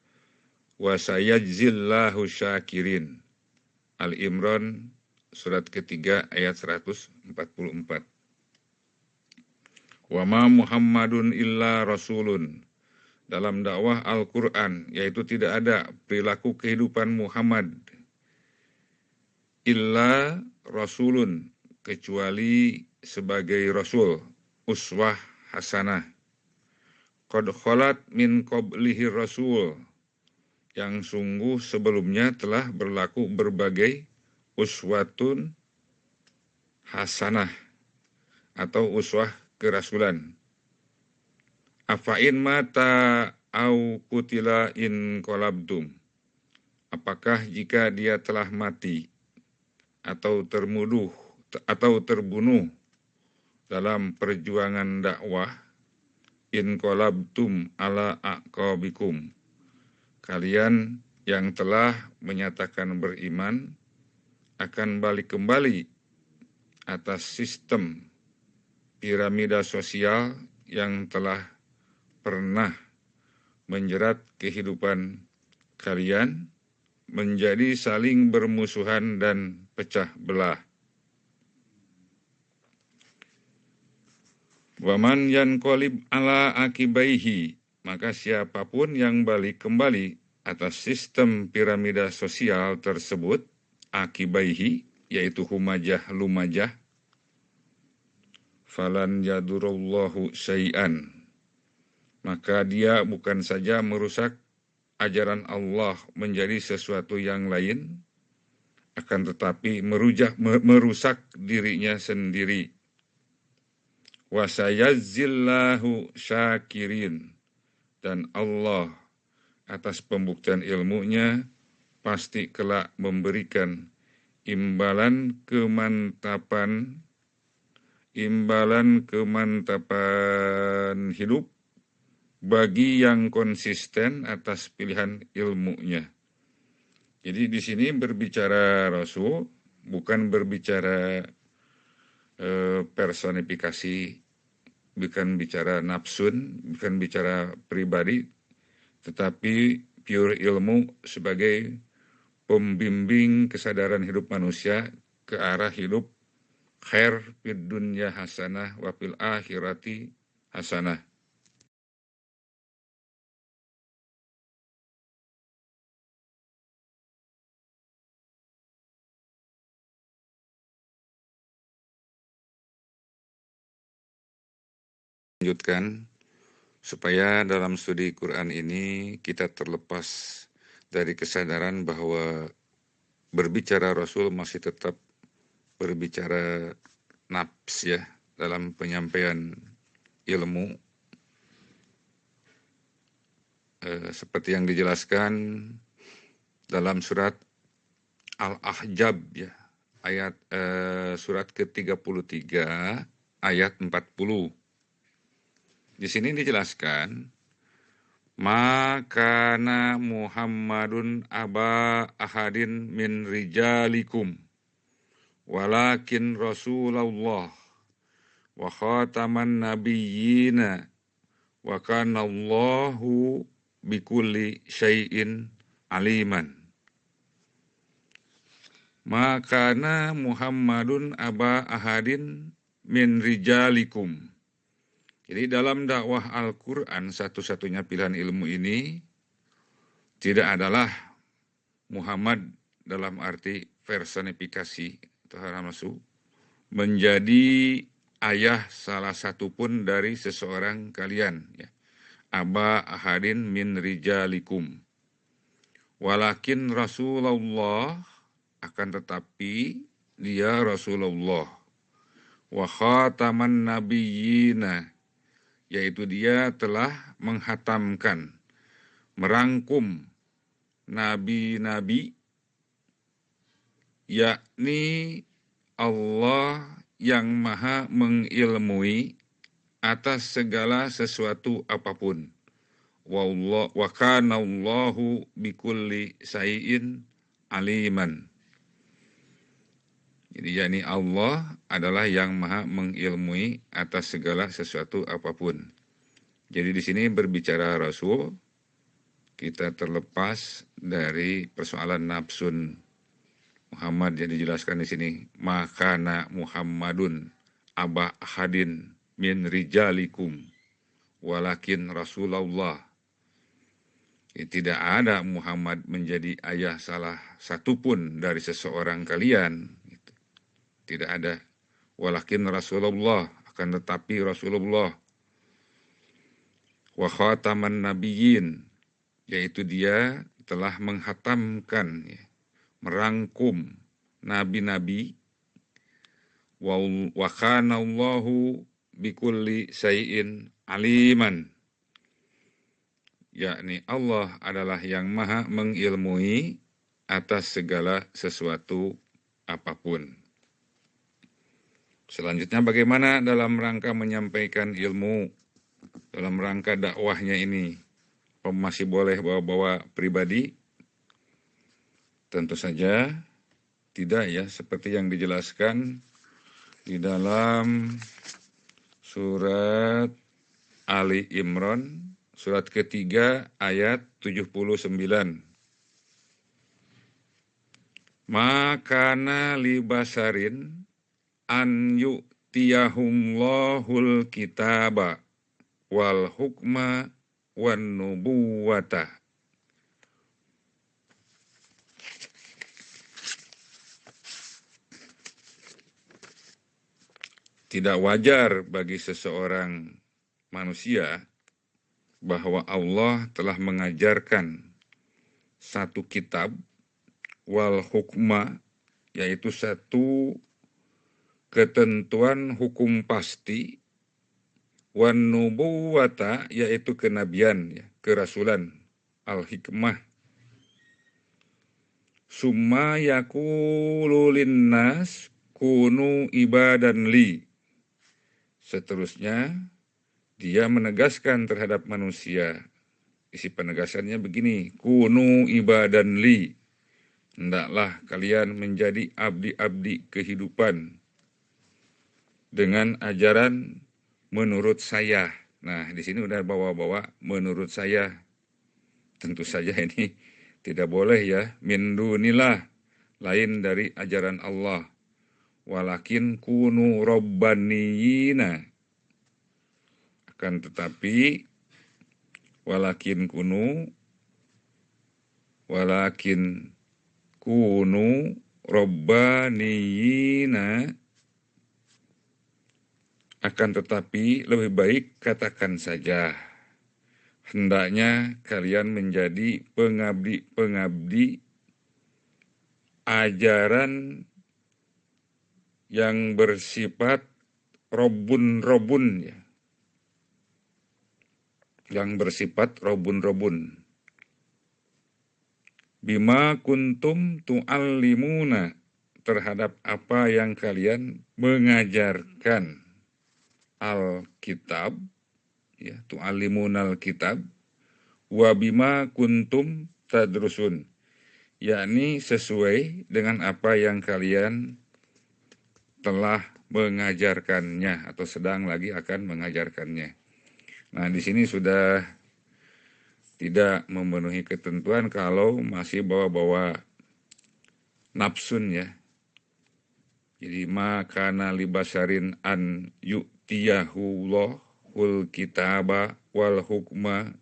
wa sayajzillahu syakirin. Al-Imran surat ketiga ayat 144. Wa ma Muhammadun illa rasulun. Dalam dakwah Al-Quran, yaitu tidak ada perilaku kehidupan Muhammad illa rasulun, kecuali sebagai rasul, uswah hasanah. Qad khalat min qablihi rasul, yang sungguh sebelumnya telah berlaku berbagai uswatun hasanah atau uswah kerasulan. Afain mata au kutila in qalabtum. Apakah jika dia telah mati atau terbunuh dalam perjuangan dakwah, in qalabtum ala aqabikum, kalian yang telah menyatakan beriman akan balik kembali atas sistem piramida sosial yang telah pernah menjerat kehidupan kalian menjadi saling bermusuhan dan pecah belah. Waman yanqalib ala akibaihi, Maka siapapun yang balik kembali atas sistem piramida sosial tersebut, akibaihi, yaitu humajah lumajah, falan yadurullahu syai'an, maka dia bukan saja merusak ajaran Allah menjadi sesuatu yang lain, akan tetapi merusak dirinya sendiri. Wasayazzillahu syakirin, dan Allah atas pembuktian ilmunya pasti kelak memberikan imbalan kemantapan hidup bagi yang konsisten atas pilihan ilmunya. Jadi di sini berbicara Rasul, bukan berbicara personifikasi, bukan bicara nafsun, bukan bicara pribadi, tetapi pure ilmu sebagai pembimbing kesadaran hidup manusia ke arah hidup khair fid dunya hasanah wa fil akhirati hasanah. Lanjutkan supaya dalam studi Quran ini kita terlepas dari kesadaran bahwa berbicara Rasul masih tetap berbicara nafs ya dalam penyampaian ilmu, seperti yang dijelaskan dalam surat Al-Ahzab ya, ayat surat ke-33 ayat 40. Di sini dijelaskan, makana Muhammadun aba ahadin min rijalikum walakin Rasulullah wa khataman nabiyyina wa kana Allahu bikulli syai'in aliman. Makana Muhammadun aba ahadin min rijalikum. Jadi dalam dakwah Al-Quran, satu-satunya pilihan ilmu ini tidak adalah Muhammad dalam arti personifikasi menjadi ayah salah satu pun dari seseorang kalian. Ya. Aba ahadin min rijalikum. Walakin Rasulullah, akan tetapi dia Rasulullah. Wa khataman nabiyyina, yaitu dia telah menghatamkan, merangkum nabi-nabi, yakni Allah yang maha mengilmui atas segala sesuatu apapun. Wa kana Allahu bikulli syai'in aliman. Jadi yakni Allah adalah yang maha mengilmui atas segala sesuatu apapun. Jadi di sini berbicara Rasul, kita terlepas dari persoalan nafsun Muhammad yang dijelaskan di sini. Makana Muhammadun aba ahadin min rijalikum walakin Rasulullah. Tidak ada Muhammad menjadi ayah salah satu pun dari seseorang kalian. Tidak ada. Walakin Rasulullah, akan tetapi Rasulullah. Wa khataman nabiyyin, yaitu dia telah menghatamkan, ya, merangkum nabi-nabi. Wa kana Allahu bikulli syai'in aliman, yakni Allah adalah yang maha mengilmui atas segala sesuatu apapun. Selanjutnya bagaimana dalam rangka menyampaikan ilmu, dalam rangka dakwahnya ini? Masih boleh bawa-bawa pribadi? Tentu saja tidak ya, seperti yang dijelaskan di dalam surat Ali Imran, surat ketiga ayat 79. Makana libasarin an yu'tiyahumllahul kitaba wal hukma wan nubuwata. Tidak wajar bagi seseorang manusia bahwa Allah telah mengajarkan satu kitab wal hukma, yaitu satu ketentuan hukum pasti, wan nubuwata, yaitu kenabian, ya, kerasulan, al hikmah, summa yakulu linnas kunu ibadan li. Seterusnya dia menegaskan terhadap manusia. Isi penegasannya begini, kunu ibadan li, hendaklah kalian menjadi abdi-abdi kehidupan dengan ajaran menurut saya. Nah, di sini udah bawa-bawa menurut saya. Tentu saja ini tidak boleh ya, min dunillah, lain dari ajaran Allah. Walakin kunu robbaniyina, akan tetapi walakin kunu robbaniyina, akan tetapi lebih baik katakan saja, hendaknya kalian menjadi pengabdi-pengabdi ajaran yang bersifat robun-robun, ya, yang bersifat robun-robun. Bima kuntum tu'allimuna, terhadap apa yang kalian mengajarkan. Al-kitab, ya, tu'allimunal kitab, wa bima kuntum tadrusun, yakni sesuai dengan apa yang kalian telah mengajarkannya atau sedang lagi akan mengajarkannya. Nah, di sini sudah tidak memenuhi ketentuan kalau masih bawa-bawa nafsun, ya. Jadi makana libasarin an yu'tiyahullahu kitaba wal hukma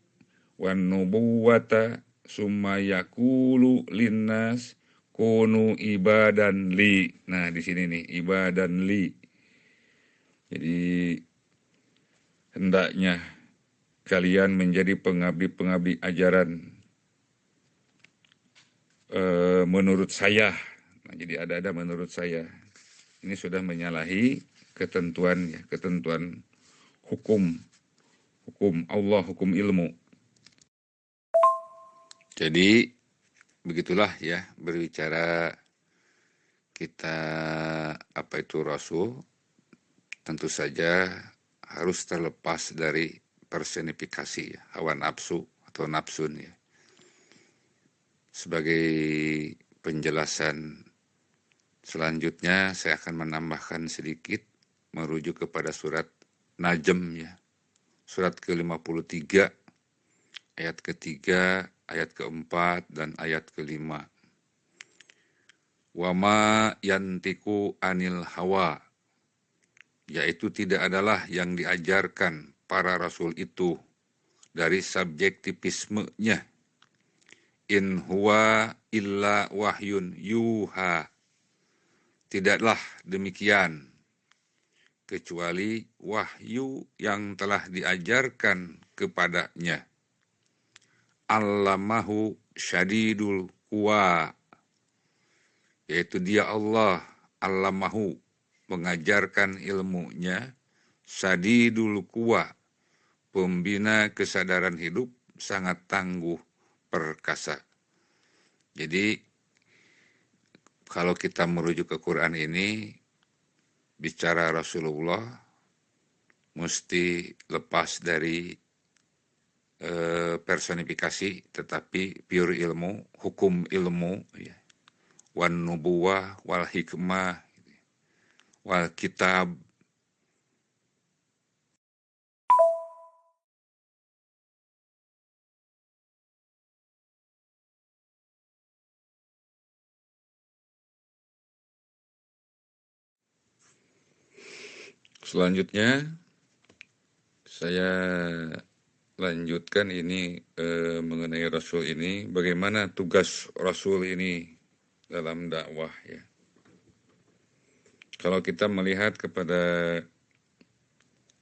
wan nubuwata summa yaqulu linnas kunu ibadan li. Nah, di sini nih, ibadan li. Jadi hendaknya kalian menjadi pengabdi-pengabdi ajaran menurut saya. Nah, jadi ada menurut saya. Ini sudah menyalahi ketentuan, ya, ketentuan hukum Allah, hukum ilmu. Jadi begitulah, ya, berbicara kita apa itu Rasul, tentu saja harus terlepas dari personifikasi, ya, hawa nafsu atau nafsun, ya. Sebagai penjelasan selanjutnya saya akan menambahkan sedikit merujuk kepada surat Najm, ya. Surat ke-53 ayat ketiga, ayat keempat, dan ayat kelima. Wama yantiku anil hawa, yaitu tidak adalah yang diajarkan para rasul itu dari subjektivismenya. In huwa illa wahyun yuha, tidaklah demikian kecuali wahyu yang telah diajarkan kepadanya. Allamahu syadidul quwa, yaitu dia Allah, allamahu, mengajarkan ilmunya, syadidul quwa, pembina kesadaran hidup, sangat tangguh perkasa. Jadi kalau kita merujuk ke Quran ini, bicara Rasulullah mesti lepas dari personifikasi, tetapi pure ilmu, hukum ilmu, ya. Wan nubuwah wal hikmah wal kitab. Selanjutnya saya lanjutkan ini mengenai Rasul ini, bagaimana tugas Rasul ini dalam dakwah ya. Kalau kita melihat kepada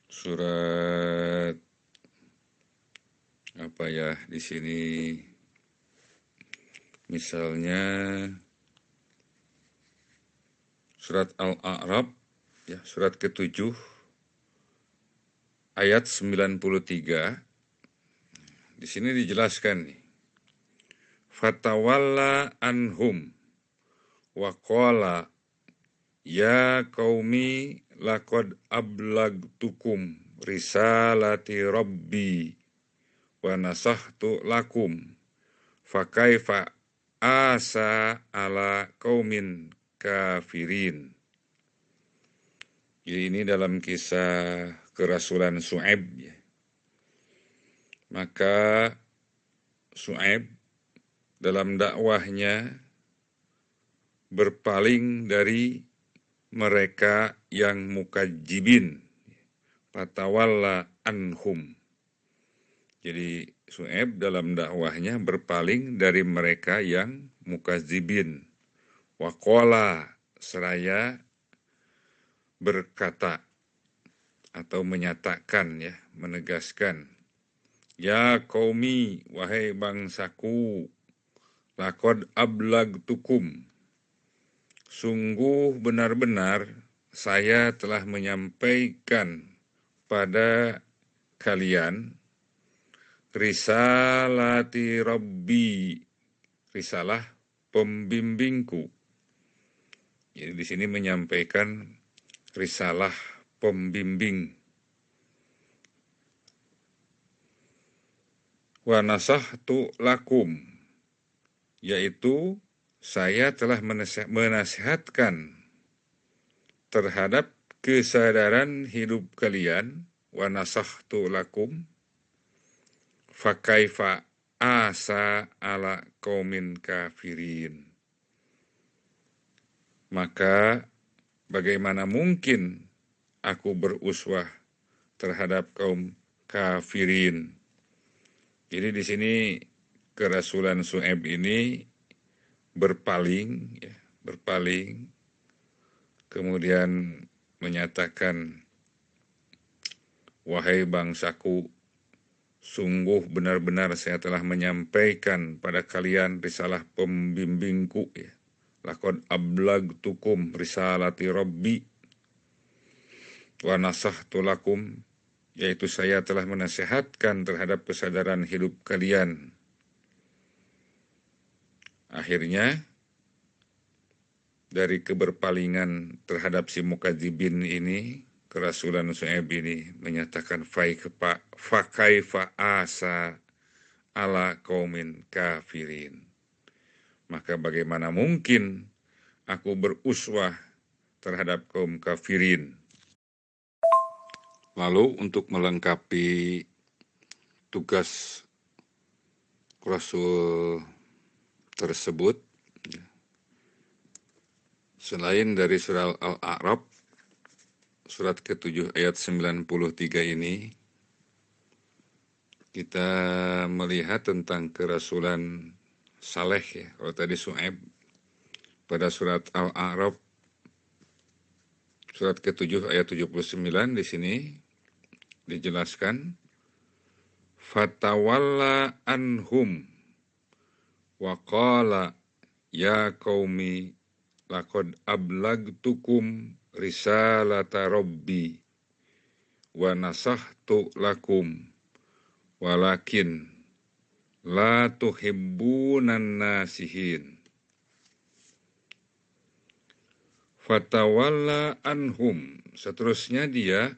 surat apa ya di sini, misalnya surat Al-A'raf ya, surat ke-7 ayat 93, di sini dijelaskan nih, fatawalla anhum wa qala ya qaumi laqad ablagtukum risalati rabbi wa nasahtu lakum fakaifa asa ala qaumin kafirin. Jadi ini dalam kisah kerasulan Syu'aib ya. Maka Syu'aib dalam dakwahnya berpaling dari mereka yang mukadzibin, fatawalla anhum. Jadi Syu'aib dalam dakwahnya berpaling dari mereka yang mukadzibin. Waqala, seraya berkata atau menyatakan ya, menegaskan, ya qaumi, wahai bangsaku, laqad ablagtukum, sungguh benar-benar saya telah menyampaikan pada kalian risalati rabbi, risalah pembimbingku. Jadi di sini menyampaikan risalah pembimbing. Wa nasahtu lakum, yaitu saya telah menasihatkan terhadap kesadaran hidup kalian. Wa nasahtu lakum fakaifa asa ala qaumin kafirin. Maka bagaimana mungkin aku beruswah terhadap kaum kafirin. Jadi di sini kerasulan Syu'aib ini berpaling, kemudian menyatakan, wahai bangsaku, sungguh benar-benar saya telah menyampaikan pada kalian risalah pembimbingku ya. Laqad ablagtukum risalati rabbi wa nasahtu lakum, yaitu saya telah menasihatkan terhadap kesadaran hidup kalian. Akhirnya dari keberpalingan terhadap si mukadzibin ini, kerasulan Syu'aib ini menyatakan fakaifa asa ala qaumin kafirin. Maka bagaimana mungkin aku beruswah terhadap kaum kafirin. Lalu untuk melengkapi tugas Rasul tersebut, selain dari surat Al-A'raf, surat ke-7 ayat 93 ini, kita melihat tentang kerasulan Saleh ya. Kalau tadi Syu'aib, pada surat Al-A'raf, surat ke-7 ayat 79, di sini dijelaskan, fatawalla anhum wa qala ya qaumi laqad ablagtukum risalata rabbi wa nasahtu lakum walakin la tuhibbunan nasihin. Fatawalla anhum, seterusnya dia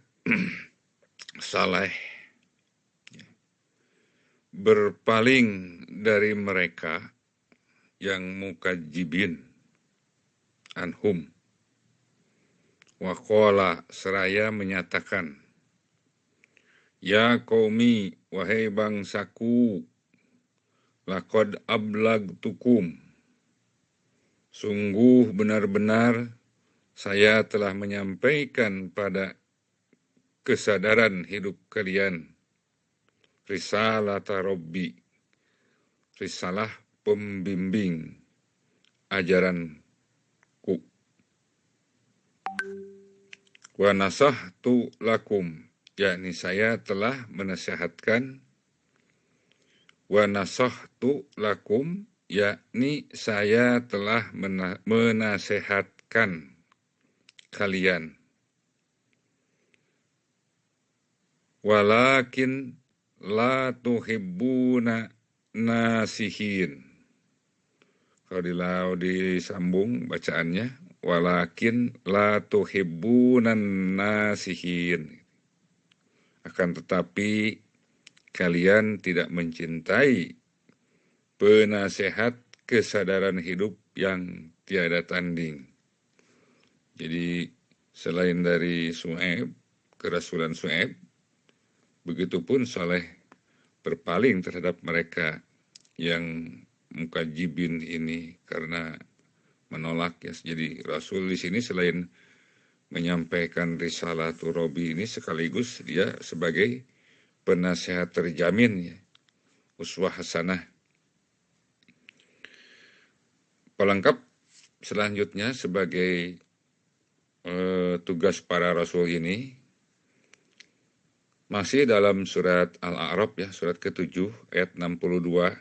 Saleh berpaling dari mereka yang mukadzibin, anhum. Wa qala, seraya menyatakan, ya qaumi, wahai bangsaku, laqad ablagtukum, sungguh benar-benar saya telah menyampaikan pada kesadaran hidup kalian risalata Rabbi, risalah pembimbing ajaranku. Wa nasahtu lakum, yakni saya telah menasihatkan. Wa nasahtu lakum, yakni saya telah menasehatkan kalian. Walakin la tuhibbuna nasihin. Kalau disambung bacaannya, walakin la tuhibbunan nasihin. Akan tetapi kalian tidak mencintai penasehat kesadaran hidup yang tiada tanding. Jadi selain dari Syuaib, kerasulan Syuaib, begitupun Saleh berpaling terhadap mereka yang mukajibin ini karena menolak ya. Jadi Rasul di sini selain menyampaikan risalatul Rabbi ini sekaligus dia sebagai penasehat terjamin ya, uswah hasanah. Pelengkap selanjutnya sebagai tugas para Rasul ini masih dalam surat Al-A'raf ya, surat ke-7 ayat 62.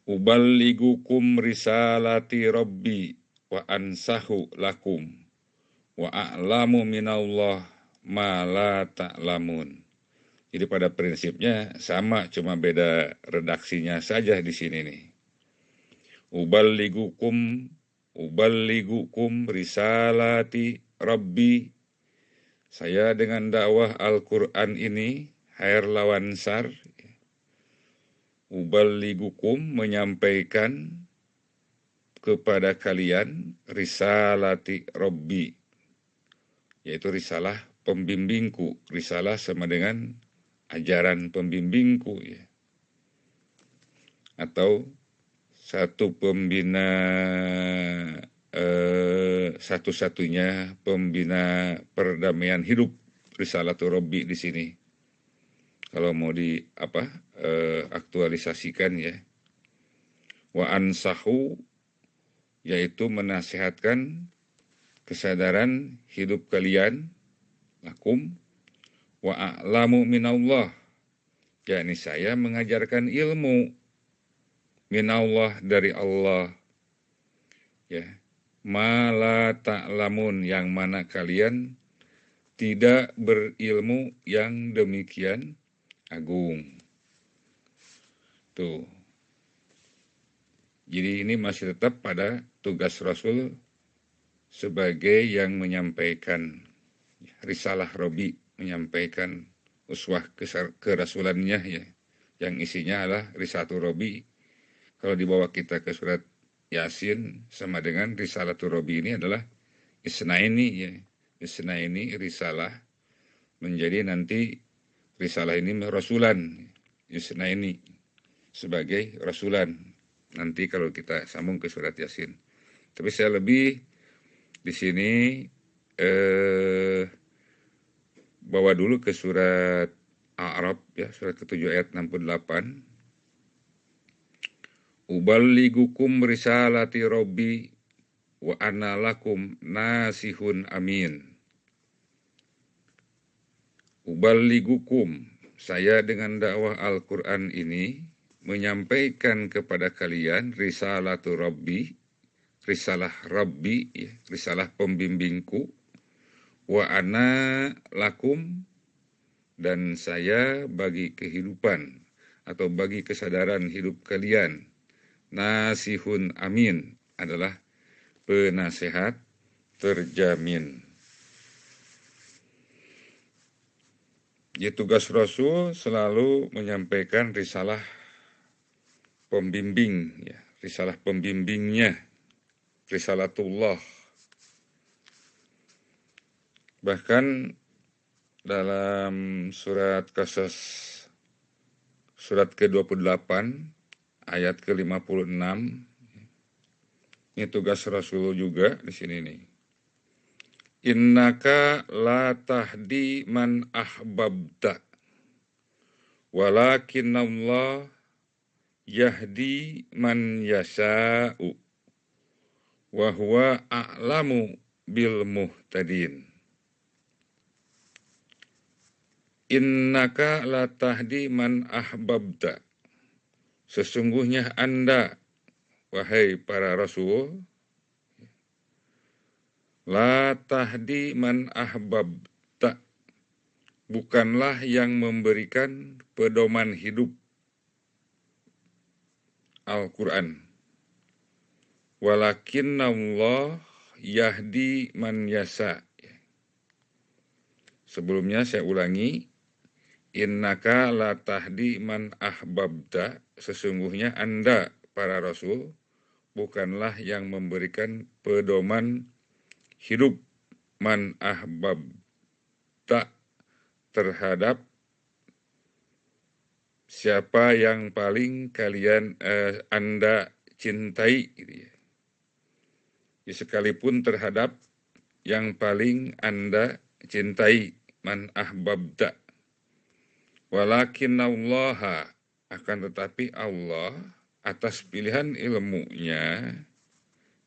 Uballigukum risalati Rabbi wa ansahu lakum wa a'lamu minallah ma la ta'lamun. Jadi pada prinsipnya sama, cuma beda redaksinya saja di sini nih. Uballigukum risalati Rabbi. Saya dengan dakwah Al-Quran ini, Hair Lawansar, uballigukum menyampaikan kepada kalian risalati Rabbi, yaitu risalah pembimbingku. Risalah sama dengan ajaran pembimbingku ya. Atau satu pembina satu-satunya pembina perdamaian hidup, risalatul Rabbi di sini. Kalau mau aktualisasikan ya. Wa ansahu, yaitu menasihatkan kesadaran hidup kalian, lakum. Wa a'lamu minallah, yakni saya mengajarkan ilmu minallah dari Allah ya. Ma la ta'lamun, yang mana kalian tidak berilmu yang demikian agung. Tuh. Jadi ini masih tetap pada tugas Rasul sebagai yang menyampaikan risalah Rabbi, menyampaikan uswah kerasulannya ya, yang isinya adalah risalatul Rabbi. Kalau dibawa kita ke surat Yasin sama dengan risalatul Rabbi ini adalah isnaini ya. Isnaini risalah menjadi nanti risalah ini rasulan. Isnaini sebagai rasulan. Nanti kalau kita sambung ke surat Yasin. Tapi saya lebih di sini bawa dulu ke surat A'raf ya, surat ke-7 ayat 68. Uballigukum risalati Rabbi wa ana lakum nasihun amin. Uballigukum, saya dengan dakwah Al-Quran ini menyampaikan kepada kalian risalatu Rabbi, risalah Rabbi, ya, risalah pembimbingku, wa ana lakum, dan saya bagi kehidupan atau bagi kesadaran hidup kalian, nasihun amin, adalah penasehat terjamin. Ya, tugas Rasul selalu menyampaikan risalah pembimbing, ya, risalah pembimbingnya, risalatullah. Bahkan dalam surat Qasas, surat ke-28, ayat ke-56, ini tugas Rasul juga di sini nih. Innaka la tahdi man ahbabta, Walakinallah yahdi man yasha'u wa huwa a'lamu bil muhtadin. Innaka la tahdi man ahbabta. Sesungguhnya Anda, wahai para rasul, la tahdi man ahbabta, bukanlah yang memberikan pedoman hidup Al-Quran. Walakinnallah yahdi man yasa. Sebelumnya saya ulangi, innaka la tahdi man ahbabta, sesungguhnya Anda, para rasul, bukanlah yang memberikan pedoman hidup man ahbabta terhadap siapa yang paling kalian Anda cintai, gitu ya. Sekalipun terhadap yang paling Anda cintai, man ahbabta. Walakinallaha, akan tetapi Allah atas pilihan ilmunya,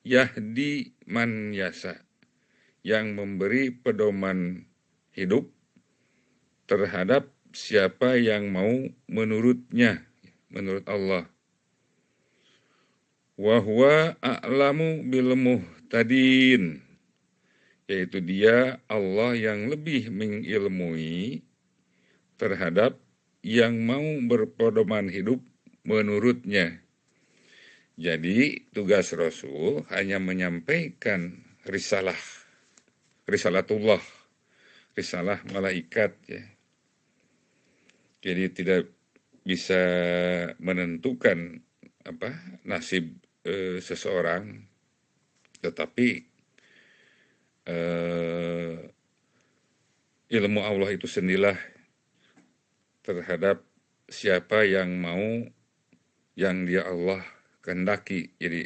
yahdi man yasa, yang memberi pedoman hidup terhadap siapa yang mau menurutnya, menurut Allah. Wa huwa a'lamu bil muhtadin, yaitu dia Allah yang lebih mengilmui terhadap yang mau berpedoman hidup menurutnya. Jadi tugas Rasul hanya menyampaikan risalatullah, risalah malaikat ya. Jadi tidak bisa menentukan nasib seseorang, tetapi ilmu Allah itu sendirilah terhadap siapa yang mau, yang dia Allah kehendaki. Jadi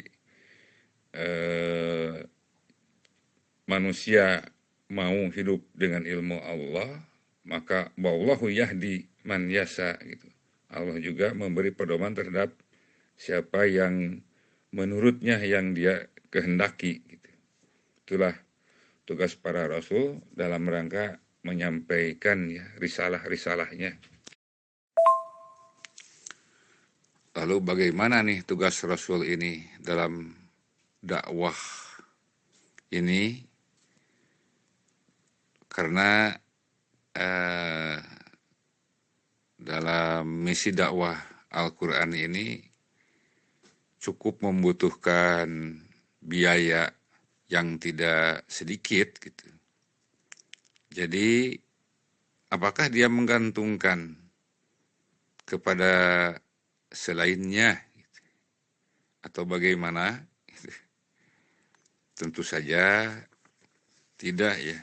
manusia mau hidup dengan ilmu Allah, maka wallahu yahdi man yasa gitu. Allah juga memberi pedoman terhadap siapa yang menurutnya yang dia kehendaki gitu. Itulah tugas para rasul dalam rangka menyampaikan ya risalah-risalahnya. Lalu bagaimana nih tugas Rasul ini dalam dakwah ini? Karena dalam misi dakwah Al-Quran ini cukup membutuhkan biaya yang tidak sedikit gitu. Jadi apakah dia menggantungkan kepada selainnya gitu, atau bagaimana? Tentu saja tidak ya.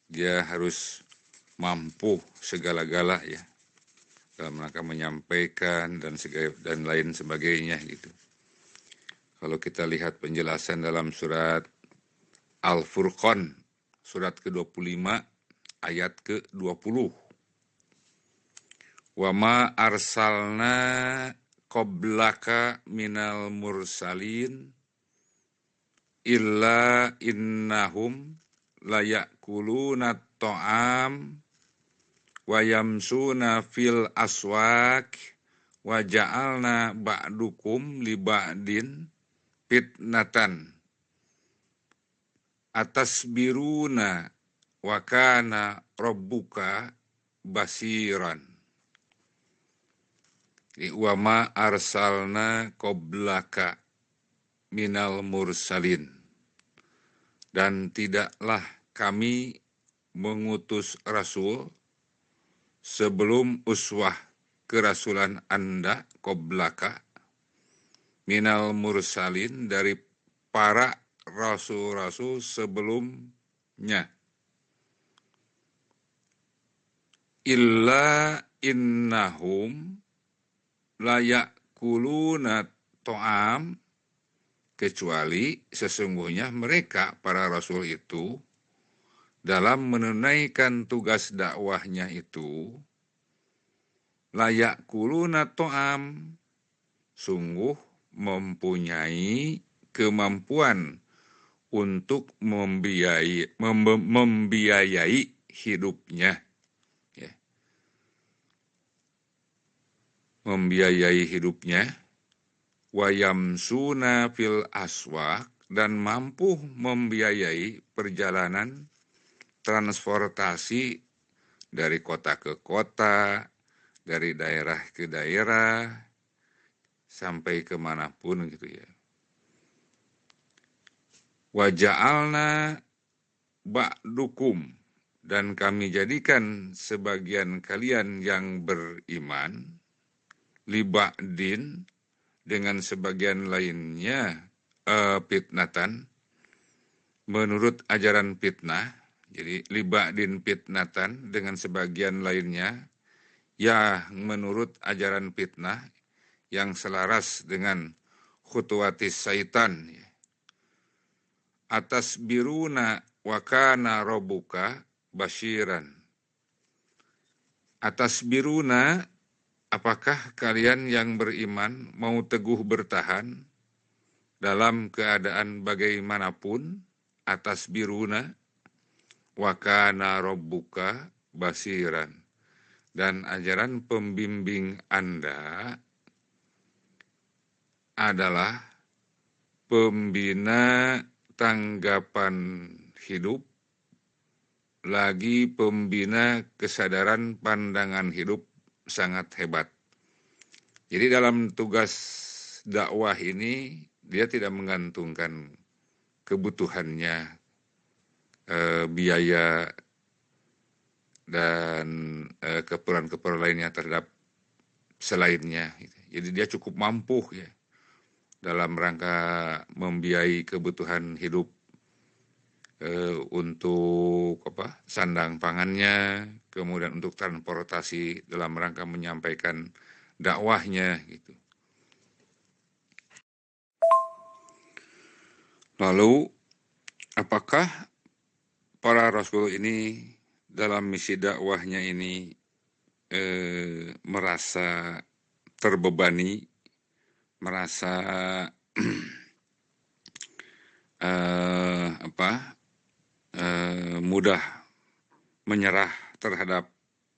Dia harus mampu segala-gala ya dalam rangka menyampaikan dan lain sebagainya gitu. Kalau kita lihat penjelasan dalam surat Al-Furqan, surat ke-25 ayat ke-20. Wa ma arsalna qablaka minal mursalin illa innahum layakuluna ta'am wa yamsuna fil aswaq wa ja'alna ba'dukum li ba'din fitnatan atasbiruna wa kana rabbuka basiran. Wa ma arsalna qablaka minal mursalin, dan tidaklah kami mengutus rasul sebelum uswah kerasulan Anda, qablaka minal mursalin, dari para rasul-rasul sebelumnya, illa innahum layakuluna to'am, kecuali sesungguhnya mereka, para rasul itu, dalam menunaikan tugas dakwahnya itu, layak kuluna to'am, sungguh mempunyai kemampuan untuk membiayai hidupnya, ya. Membiayai hidupnya, wayamsuna fil aswaq, dan mampu membiayai perjalanan transportasi dari kota ke kota, dari daerah ke daerah, sampai kemanapun gitu ya. Waja'alna ba'dukum, dan kami jadikan sebagian kalian yang beriman, liba'din, dengan sebagian lainnya fitnatan, menurut ajaran fitnah. Jadi liba'din fitnatan, dengan sebagian lainnya ya menurut ajaran fitnah yang selaras dengan khutuwatis syaitan. Atas biruna wa kana rabbuka basyiran. Atas biruna, apakah kalian yang beriman mau teguh bertahan dalam keadaan bagaimanapun? Atas biruna wa kana rabbuka basyiran. Dan ajaran pembimbing Anda adalah pembina tanggapan hidup, lagi pembina kesadaran pandangan hidup sangat hebat. Jadi dalam tugas dakwah ini, dia tidak menggantungkan kebutuhannya, biaya, dan keperluan-keperluan lainnya terhadap selainnya. Jadi dia cukup mampu ya dalam rangka membiayai kebutuhan hidup, untuk sandang pangannya, kemudian untuk transportasi dalam rangka menyampaikan dakwahnya gitu. Lalu apakah para rasul ini dalam misi dakwahnya ini merasa terbebani, merasa mudah menyerah terhadap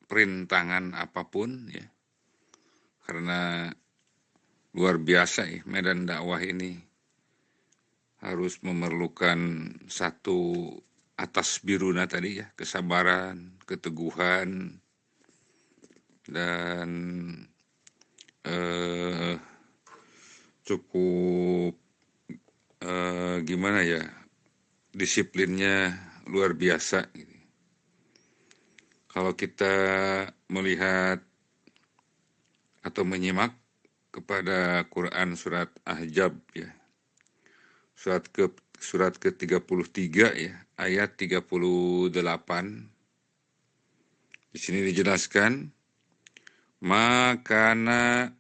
perintangan apapun ya, karena luar biasa ya, medan dakwah ini harus memerlukan satu atas biruna tadi ya, kesabaran, keteguhan, dan cukup gimana ya, disiplinnya luar biasa. Kalau kita melihat atau menyimak kepada Quran surat Ahzab ya, surat ke-33 ya, ayat 38. Di sini dijelaskan, makana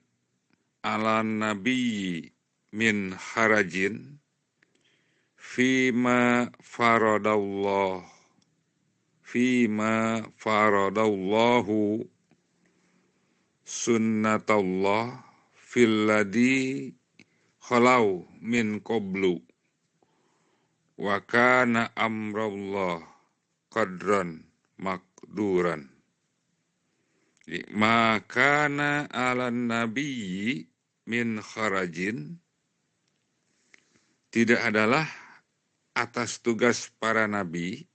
ala nabiyyi min harajin fima faradallahu sunnatallah filladhi khalau min qablu wa kana amrullah qadran makduran. Makana ala nabiyyi min kharajin, tidak adalah atas tugas para nabi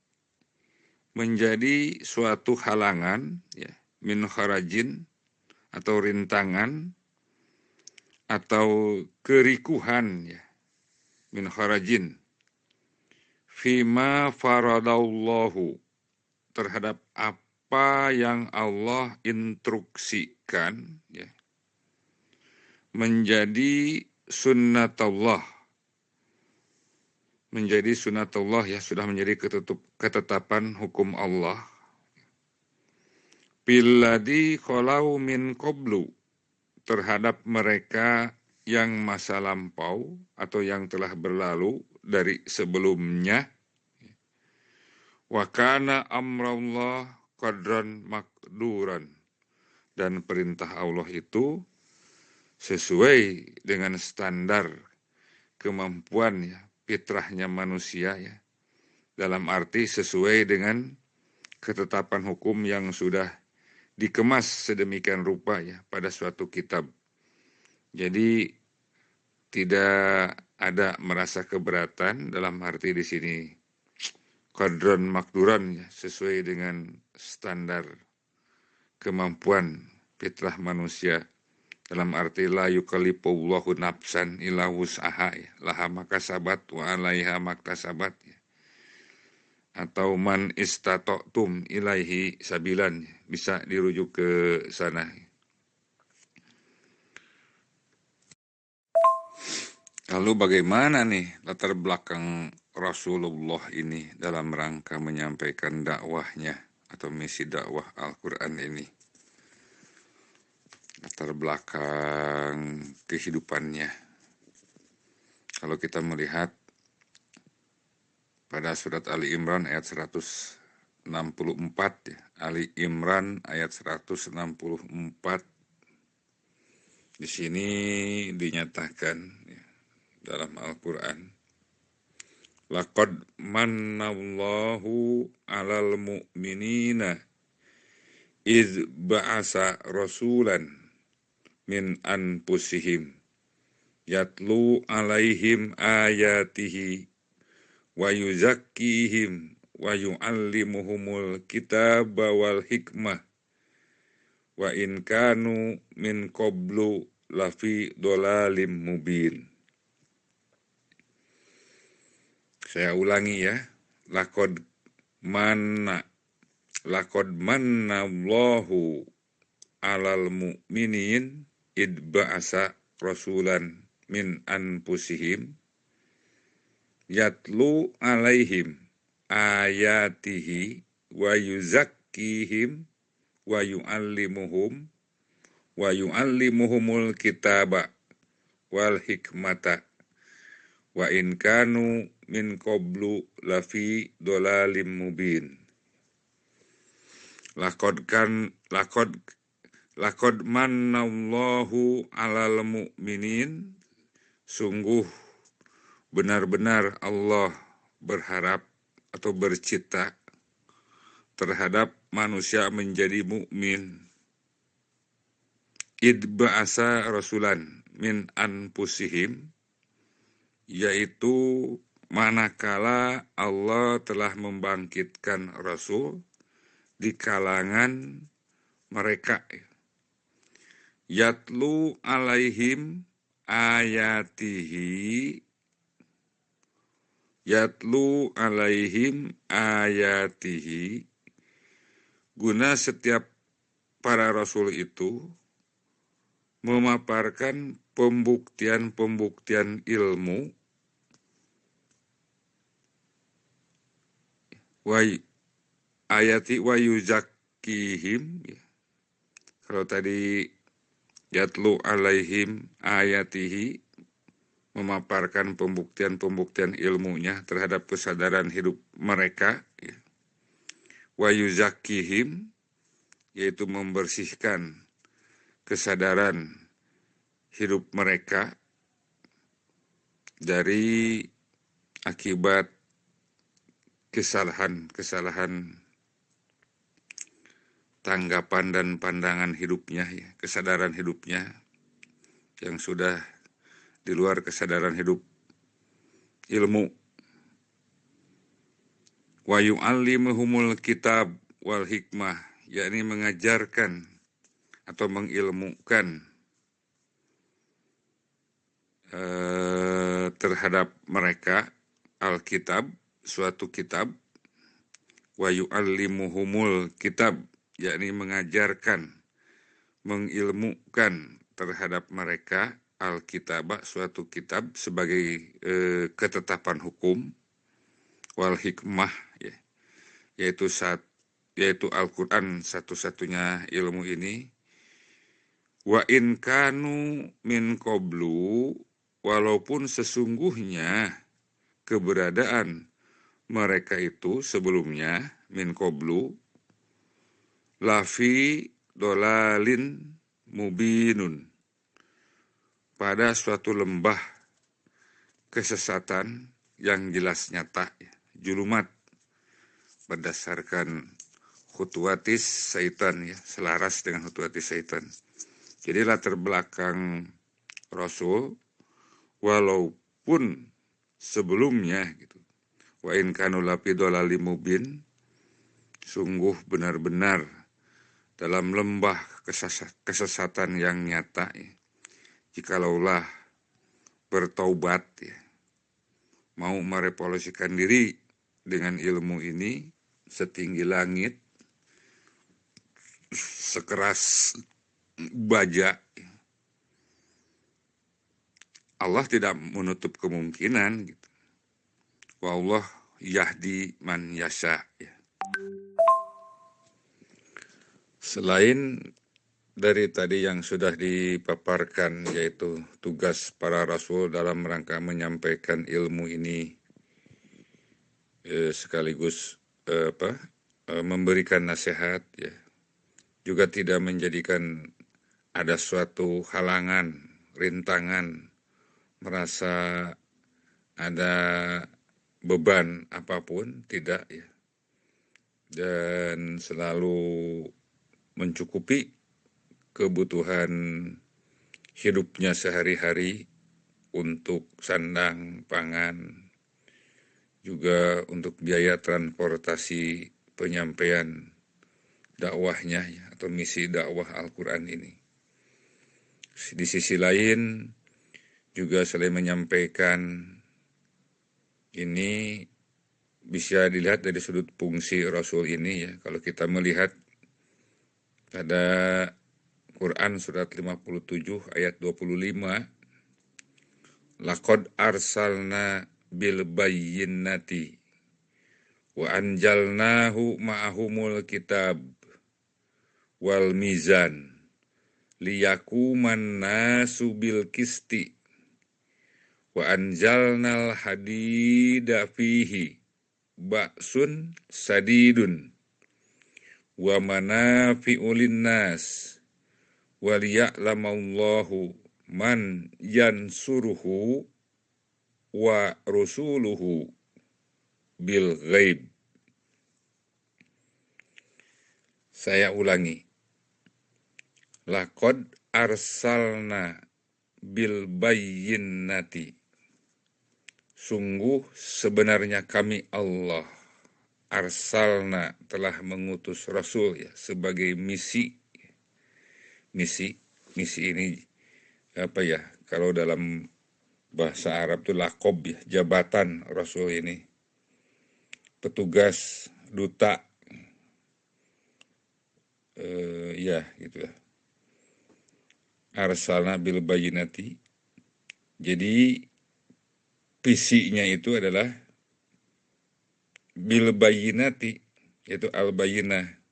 menjadi suatu halangan ya, min kharajin, atau rintangan atau kerikuhan ya, min kharajin, fima faradallahu, terhadap apa yang Allah instruksikan ya, menjadi sunnatullah ya, sudah menjadi ketetapan hukum Allah. Billadhi khalau min qablu, terhadap mereka yang masa lampau atau yang telah berlalu dari sebelumnya. Wa kana amrullah qadran makduran, dan perintah Allah itu sesuai dengan standar kemampuan ya, fitrahnya manusia ya. Dalam arti sesuai dengan ketetapan hukum yang sudah dikemas sedemikian rupa ya pada suatu kitab. Jadi tidak ada merasa keberatan dalam arti di sini qadron makduran ya, sesuai dengan standar kemampuan fitrah manusia. Dalam arti la yukallifullahu nafsan illa wus'aha ya, laha makasabat wa 'alaiha maktasabat ya. Atau man istata'tum ilaihi sabilan ya, bisa dirujuk ke sana. Lalu bagaimana nih latar belakang Rasulullah ini dalam rangka menyampaikan dakwahnya atau misi dakwah Al-Quran ini? Latar belakang kehidupannya. Kalau kita melihat pada surat Ali Imran ayat 164 ya. Ali Imran ayat 164 di sini dinyatakan ya, dalam Al-Quran, laqad mannallahu 'alal mu'minina idz ba'asa rasulan min anfusihim yatlu 'alaihim ayatihi wa yuzakkihim wa yu'allimuhumul kitaba wal hikmah wa in kanu min qablu lafi dhalalim mubin. Saya ulangi ya. Laqad mannallahu 'alal mu'minin id ba'asa rasulan min anfusihim yatlu 'alaihim ayatihi wa yuzakkihim wa yu'allimuhumul kitaba wal hikmata wa in kanu min qablu lafi dhalalim mubin. Laqad mannallahu 'alal mu'minin, sungguh benar-benar Allah berharap atau bercita terhadap manusia menjadi mukmin. Id ba'asa rasulan min anfusihim, yaitu manakala Allah telah membangkitkan Rasul di kalangan mereka. Yatlu 'alaihim ayatihi guna setiap para Rasul itu memaparkan pembuktian ilmu wa yuzakkihim. Kalau tadi yatlu 'alaihim ayatihi memaparkan pembuktian ilmunya terhadap kesadaran hidup mereka. Wa yuzakkihim, yaitu membersihkan kesadaran hidup mereka dari akibat kesalahan tanggapan dan pandangan hidupnya, ya, kesadaran hidupnya yang sudah di luar kesadaran hidup ilmu. Wa yu'allimuhumul kitab wal hikmah, yakni mengajarkan atau mengilmukan terhadap mereka Alkitab, suatu kitab. Wa yu'allimuhumul kitab, yakni mengajarkan, mengilmukan terhadap mereka Alkitab, suatu kitab sebagai ketetapan hukum. Wal hikmah, ya, yaitu Al-Quran satu-satunya ilmu ini. Wa in kanu min qablu, walaupun sesungguhnya keberadaan mereka itu sebelumnya min qablu lafi dolalin mubinun, pada suatu lembah kesesatan yang jelas nyata, julumat, berdasarkan khutuwatis syaitan, ya, selaras dengan khutuwatis syaitan. Jadi latar belakang Rasul, walaupun sebelumnya gitu, wa in kanu lafi dolalim mubin, sungguh benar-benar dalam lembah kesesatan yang nyata, ya, jikalaulah bertaubat, ya, mau merevolusikan diri dengan ilmu ini setinggi langit, sekeras baja, Allah tidak menutup kemungkinan gitu. Wallah yahdi man yasha, ya. Selain dari tadi yang sudah dipaparkan, yaitu tugas para rasul dalam rangka menyampaikan ilmu ini, sekaligus memberikan nasihat, ya, juga tidak menjadikan ada suatu halangan, rintangan, merasa ada beban apapun, tidak, ya, dan selalu mencukupi kebutuhan hidupnya sehari-hari untuk sandang, pangan, juga untuk biaya transportasi penyampaian dakwahnya, ya, atau misi dakwah Al-Quran ini. Di sisi lain juga selain menyampaikan ini, bisa dilihat dari sudut fungsi Rasul ini, ya. Kalau kita melihat pada Quran surat 57 ayat 25, laqad arsalna bil bayyinati wa anjalnahu ma'ahumul kitab wal mizan liyakuman nasu bil kisti wa anjalnal hadida fihi ba'sun sadidun wa manafi'u linnas wa liya'lamallahu man yansuruhu wa rusuluhu bil ghaib. Saya ulangi. Laqad arsalna bil bayyinati. Sungguh sebenarnya kami Allah arsalna telah mengutus Rasul, ya, sebagai misi. Misi ini apa, ya, kalau dalam bahasa Arab itu lakob, ya, jabatan Rasul ini, petugas, duta, ya gitu ya. Arsalna bil bayyinati. Jadi visinya itu adalah bil bayyinati, yaitu al bayyinah.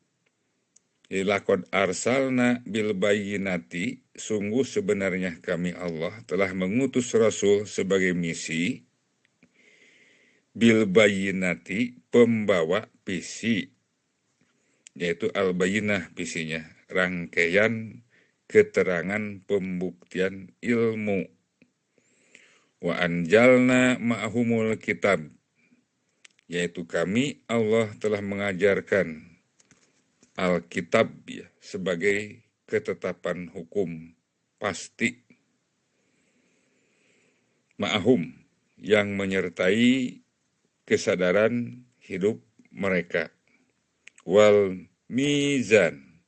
Laqad arsalna bil bayyinati, sungguh sebenarnya kami Allah telah mengutus Rasul sebagai misi, bil bayyinati, pembawa visi, yaitu al bayyinah visinya, rangkaian keterangan pembuktian ilmu. Wa anjalna ma'ahumul kitab, yaitu kami Allah telah mengajarkan Alkitab, ya, sebagai ketetapan hukum pasti, ma'ahum, yang menyertai kesadaran hidup mereka, wal mizan,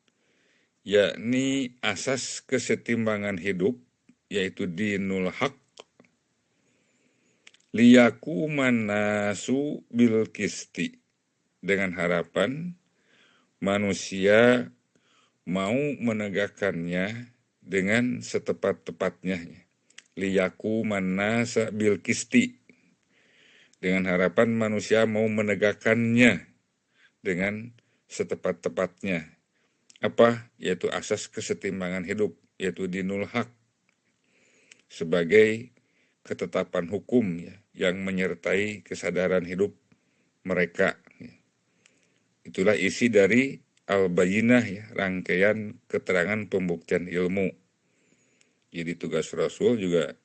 yakni asas kesetimbangan hidup, yaitu dinul haq, liyakuman nasu bil kisti, dengan harapan manusia mau menegakkannya dengan setepat-tepatnya. Liyakuman nasa bil kisti, dengan harapan manusia mau menegakkannya dengan setepat-tepatnya. Apa? Yaitu asas kesetimbangan hidup, yaitu dinul haq, sebagai ketetapan hukum, ya, yang menyertai kesadaran hidup mereka. Itulah isi dari al-bayinah ya, rangkaian keterangan pembuktian ilmu. Jadi tugas Rasul juga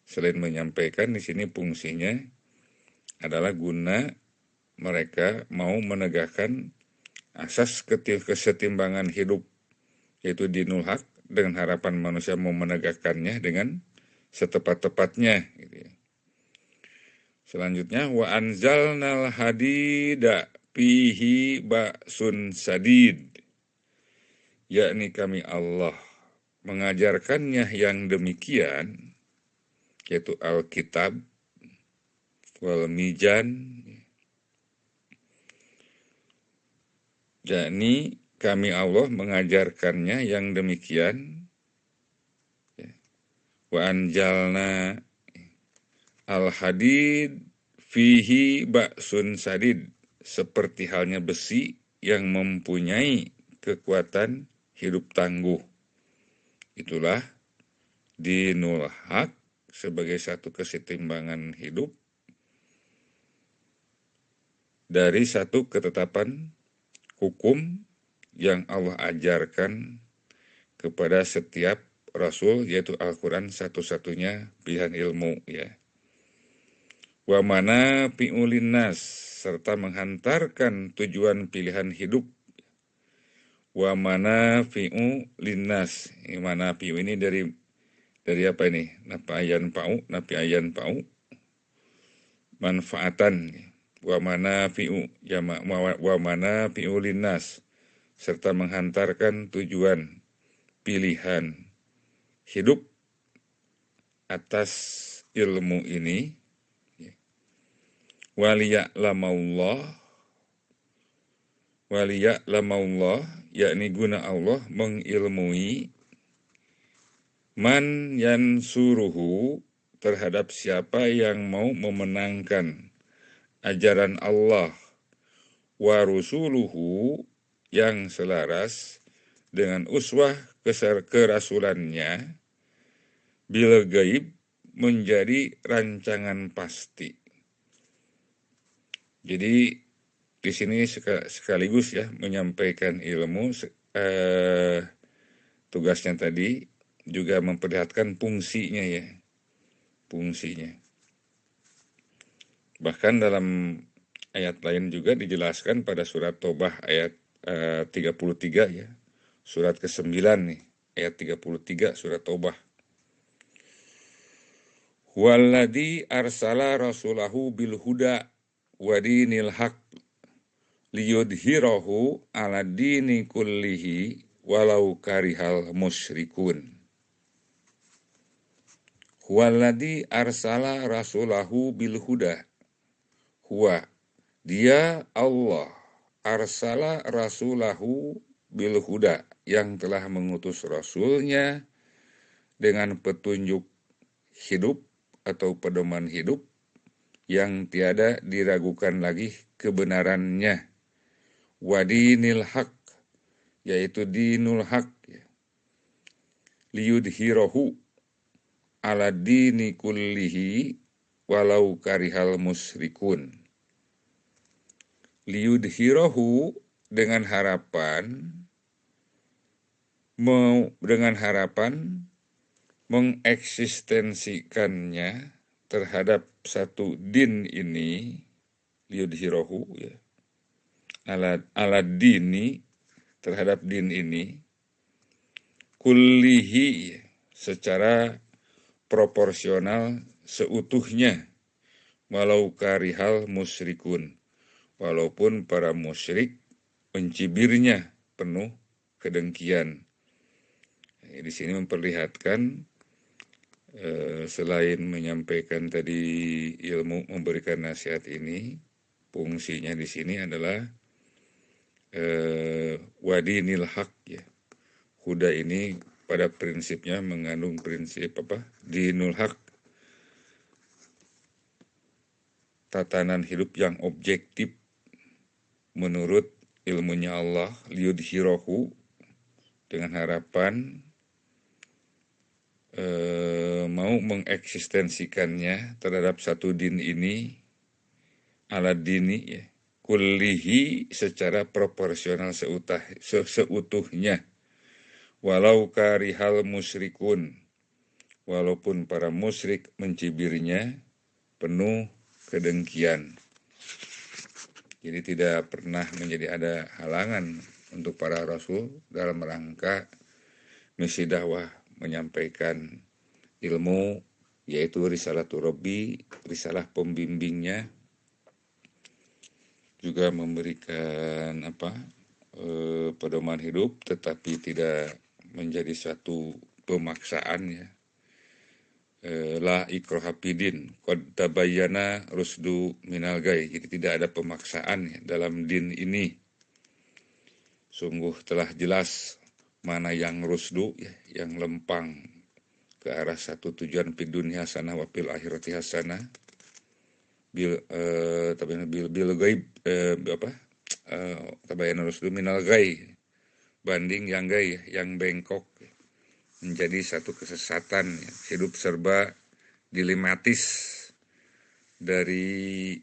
selain menyampaikan, di sini fungsinya adalah guna mereka mau menegakkan asas kesetimbangan hidup, yaitu dinul haq, dengan harapan manusia mau menegakkannya dengan setepat-tepatnya. Gitu ya. Selanjutnya, wa anzalnal hadida fihi ba'sun sadid, yakni kami Allah mengajarkannya yang demikian, yaitu Alkitab, wal mizan, yakni kami Allah mengajarkannya yang demikian, wa anjalna al hadid fihi ba'sun sadid, seperti halnya besi yang mempunyai kekuatan hidup tangguh. Itulah dinul haq sebagai satu kesetimbangan hidup dari satu ketetapan hukum yang Allah ajarkan kepada setiap Rasul, yaitu Al-Quran satu-satunya pilihan ilmu ya. Wa mana fi'ulin nas, serta menghantarkan tujuan pilihan hidup. Wa mana fi'ulin nas, mana fi'u ini dari apa ini? Nafi'ayan pa'u, manfaatan. Wa mana fi'u, ya wa mana fi'ulin nas, serta menghantarkan tujuan pilihan hidup atas ilmu ini. Waliya'lamaullah, yakni guna Allah mengilmui man yansuruhu, terhadap siapa yang mau memenangkan ajaran Allah, wa rusuluhu, yang selaras dengan uswah kerasulannya, bil gaib, menjadi rancangan pasti. Jadi di sini sekaligus ya menyampaikan ilmu, tugasnya tadi juga memperlihatkan fungsinya ya, fungsinya. Bahkan dalam ayat lain juga dijelaskan pada surat Taubah ayat 33 ya, surat ke-9 nih, ayat 33 surat Taubah. Walladzi arsala rasulahu bil huda wa dinil haq liyudhirahu ala dini kullihi walau karihal musyrikun. Walladzi arsala rasulahu bil huda, huwa, dia Allah, arsala rasulahu bil huda, yang telah mengutus rasulnya dengan petunjuk hidup atau pedoman hidup yang tiada diragukan lagi kebenarannya. Wadinil haq, yaitu dinul haq, liyudhirahu ala dini kullihi walau karihal musyrikun. Liyudhirahu, dengan harapan mengeksistensikannya terhadap satu din ini, liyudhirahu ya, ala dini, terhadap din ini, kullihi, secara proporsional seutuhnya, walau karihal musyrikun, walaupun para musyrik mencibirnya penuh kedengkian. Di sini memperlihatkan selain menyampaikan tadi ilmu, memberikan nasihat ini, fungsinya di sini adalah wadinil haq ya. Huda ini pada prinsipnya mengandung prinsip dinul haq, tatanan hidup yang objektif menurut ilmunya Allah, liyudhirahu, dengan harapan mau mengeksistensikannya terhadap satu din ini, ala dini ya, kullihi secara proporsional seutuhnya. Walau karihal musyrikun, walaupun para musyrik mencibirnya penuh kedengkian. Jadi tidak pernah menjadi ada halangan untuk para rasul dalam rangka misi dakwah menyampaikan ilmu, yaitu risalatul Rabbi, risalah pembimbingnya, juga memberikan pedoman hidup, tetapi tidak menjadi satu pemaksaan ya. La ikraha fidin, qad tabayyana rusdu minal ghayy. Jadi tidak ada pemaksaan ya, dalam din ini. Sungguh telah jelas mana yang rusdu ya, yang lempang ke arah satu tujuan fid dunya hasanah wa fil akhirati hasanah. Bil ghaib tabayyana rusdu minal ghayy. Banding yang ghayy, yang bengkok, menjadi satu kesesatan, hidup serba dilematis dari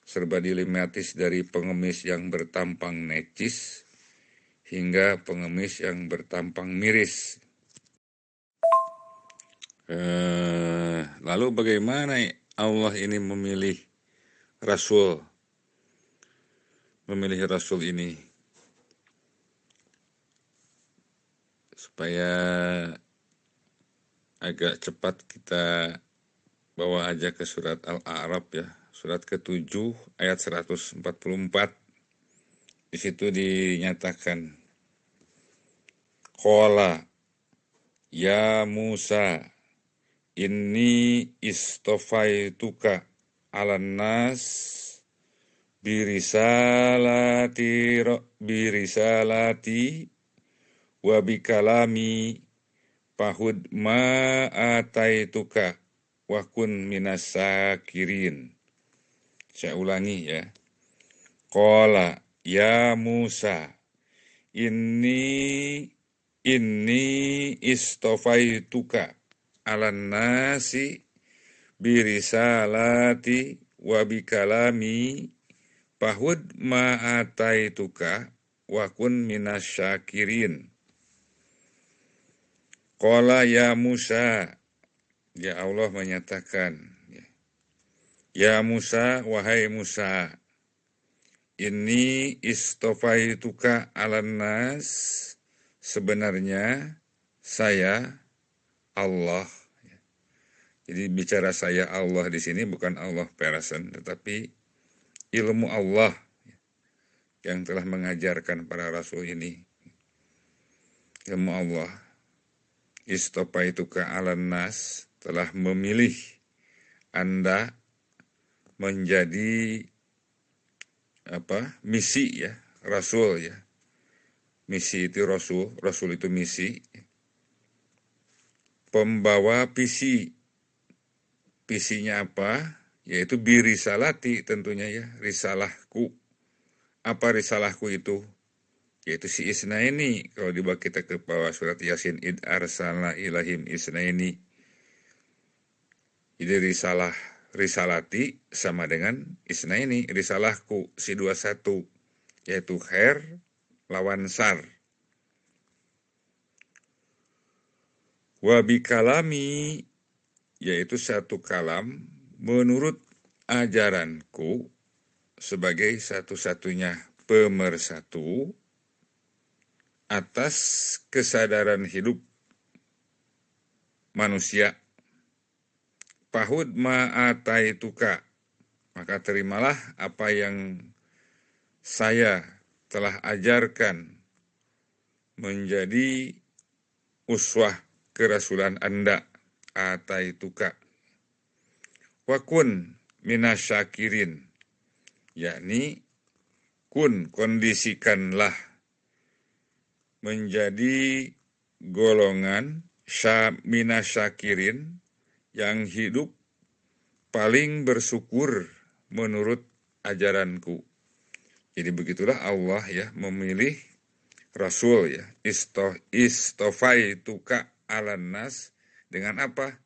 serba dilematis dari pengemis yang bertampang necis hingga pengemis yang bertampang miris. Lalu bagaimana Allah ini memilih Rasul ini? Supaya agak cepat kita bawa aja ke surat Al-A'raf ya, surat ke-7 ayat 144. Di situ dinyatakan, Qala ya Musa inni istofaituka 'alan nas birisalati wa bikalami fahud ma ataituka wa kun minas syakirin. Saya ulangi ya. Qala ya Musa inni istofaituka 'alan nasi birisalati wa bikalami fahud ma ataituka wa kun minas syakirin. Qala ya Musa, ya Allah menyatakan, ya Musa, wahai Musa, ini istofaituka 'alan nas, sebenarnya saya Allah. Jadi bicara saya Allah di sini bukan Allah person, tetapi ilmu Allah yang telah mengajarkan para rasul ini. Ilmu Allah. Istofaituka 'alan nas, telah memilih Anda menjadi misi ya, rasul ya. Misi itu rasul itu misi. Pembawa visi. Visinya apa? Yaitu birisalati tentunya ya, risalahku. Apa risalahku itu? Yaitu si isnaini. Kalau dibawa kita ke bawah surat Yasin, id arsalna ilahim isnaini. Jadi risalati sama dengan isnaini, risalahku si 21, yaitu khair lawan sar. Wa bikalami, yaitu satu kalam menurut ajaranku sebagai satu-satunya pemersatu atas kesadaran hidup manusia. Fahud ma'ataituka, maka terimalah apa yang saya telah ajarkan menjadi uswah kerasulan Anda. Ataituka wa kun minasyakirin, yakni kondisikanlah menjadi golongan minasyakirin yang hidup paling bersyukur menurut ajaranku. Jadi begitulah Allah ya memilih Rasul ya, istofaituka 'alan nas, dengan apa?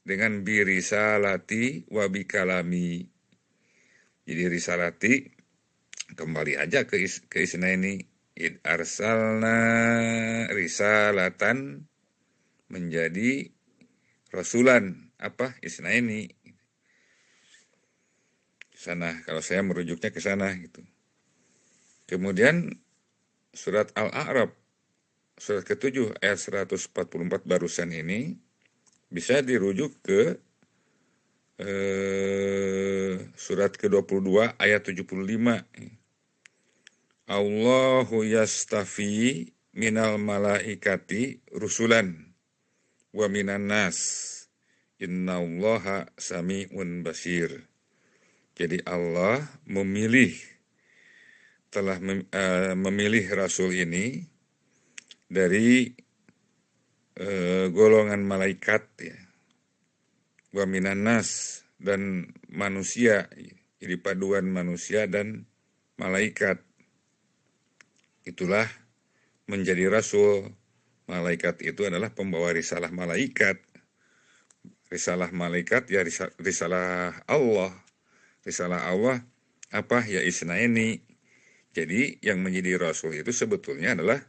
Dengan birisalati wa bikalami, Jadi risalati kembali aja ke Isnaini. Id arsalna risalatan menjadi rasulan apa Isnaini. Sana kalau saya merujuknya ke sana gitu. Kemudian surat Al-A'raf surat ke-7 ayat 144 barusan ini bisa dirujuk ke surat ke-22 ayat 75. Allahu yastafi minal malaikati rusulan wa minan nas innallaha sami'un basir. Jadi Allah telah memilih Rasul ini dari golongan malaikat ya. Wa minan nas dan manusia, jadi paduan manusia dan malaikat. Itulah menjadi Rasul. Malaikat itu adalah pembawa risalah malaikat. Risalah malaikat ya risalah Allah. Risalah Allah apa ya Isnaini. Jadi yang menjadi Rasul itu sebetulnya adalah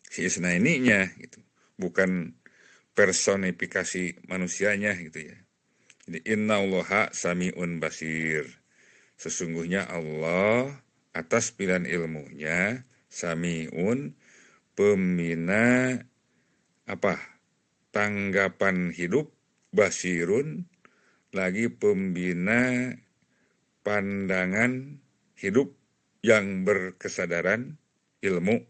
si Isnaininya gitu. Bukan personifikasi manusianya gitu ya. Jadi innallaha sami'un basir. Sesungguhnya Allah atas pilihan ilmunya sami'un pembina apa? Tanggapan hidup, basirun lagi pembina pandangan hidup yang berkesadaran ilmu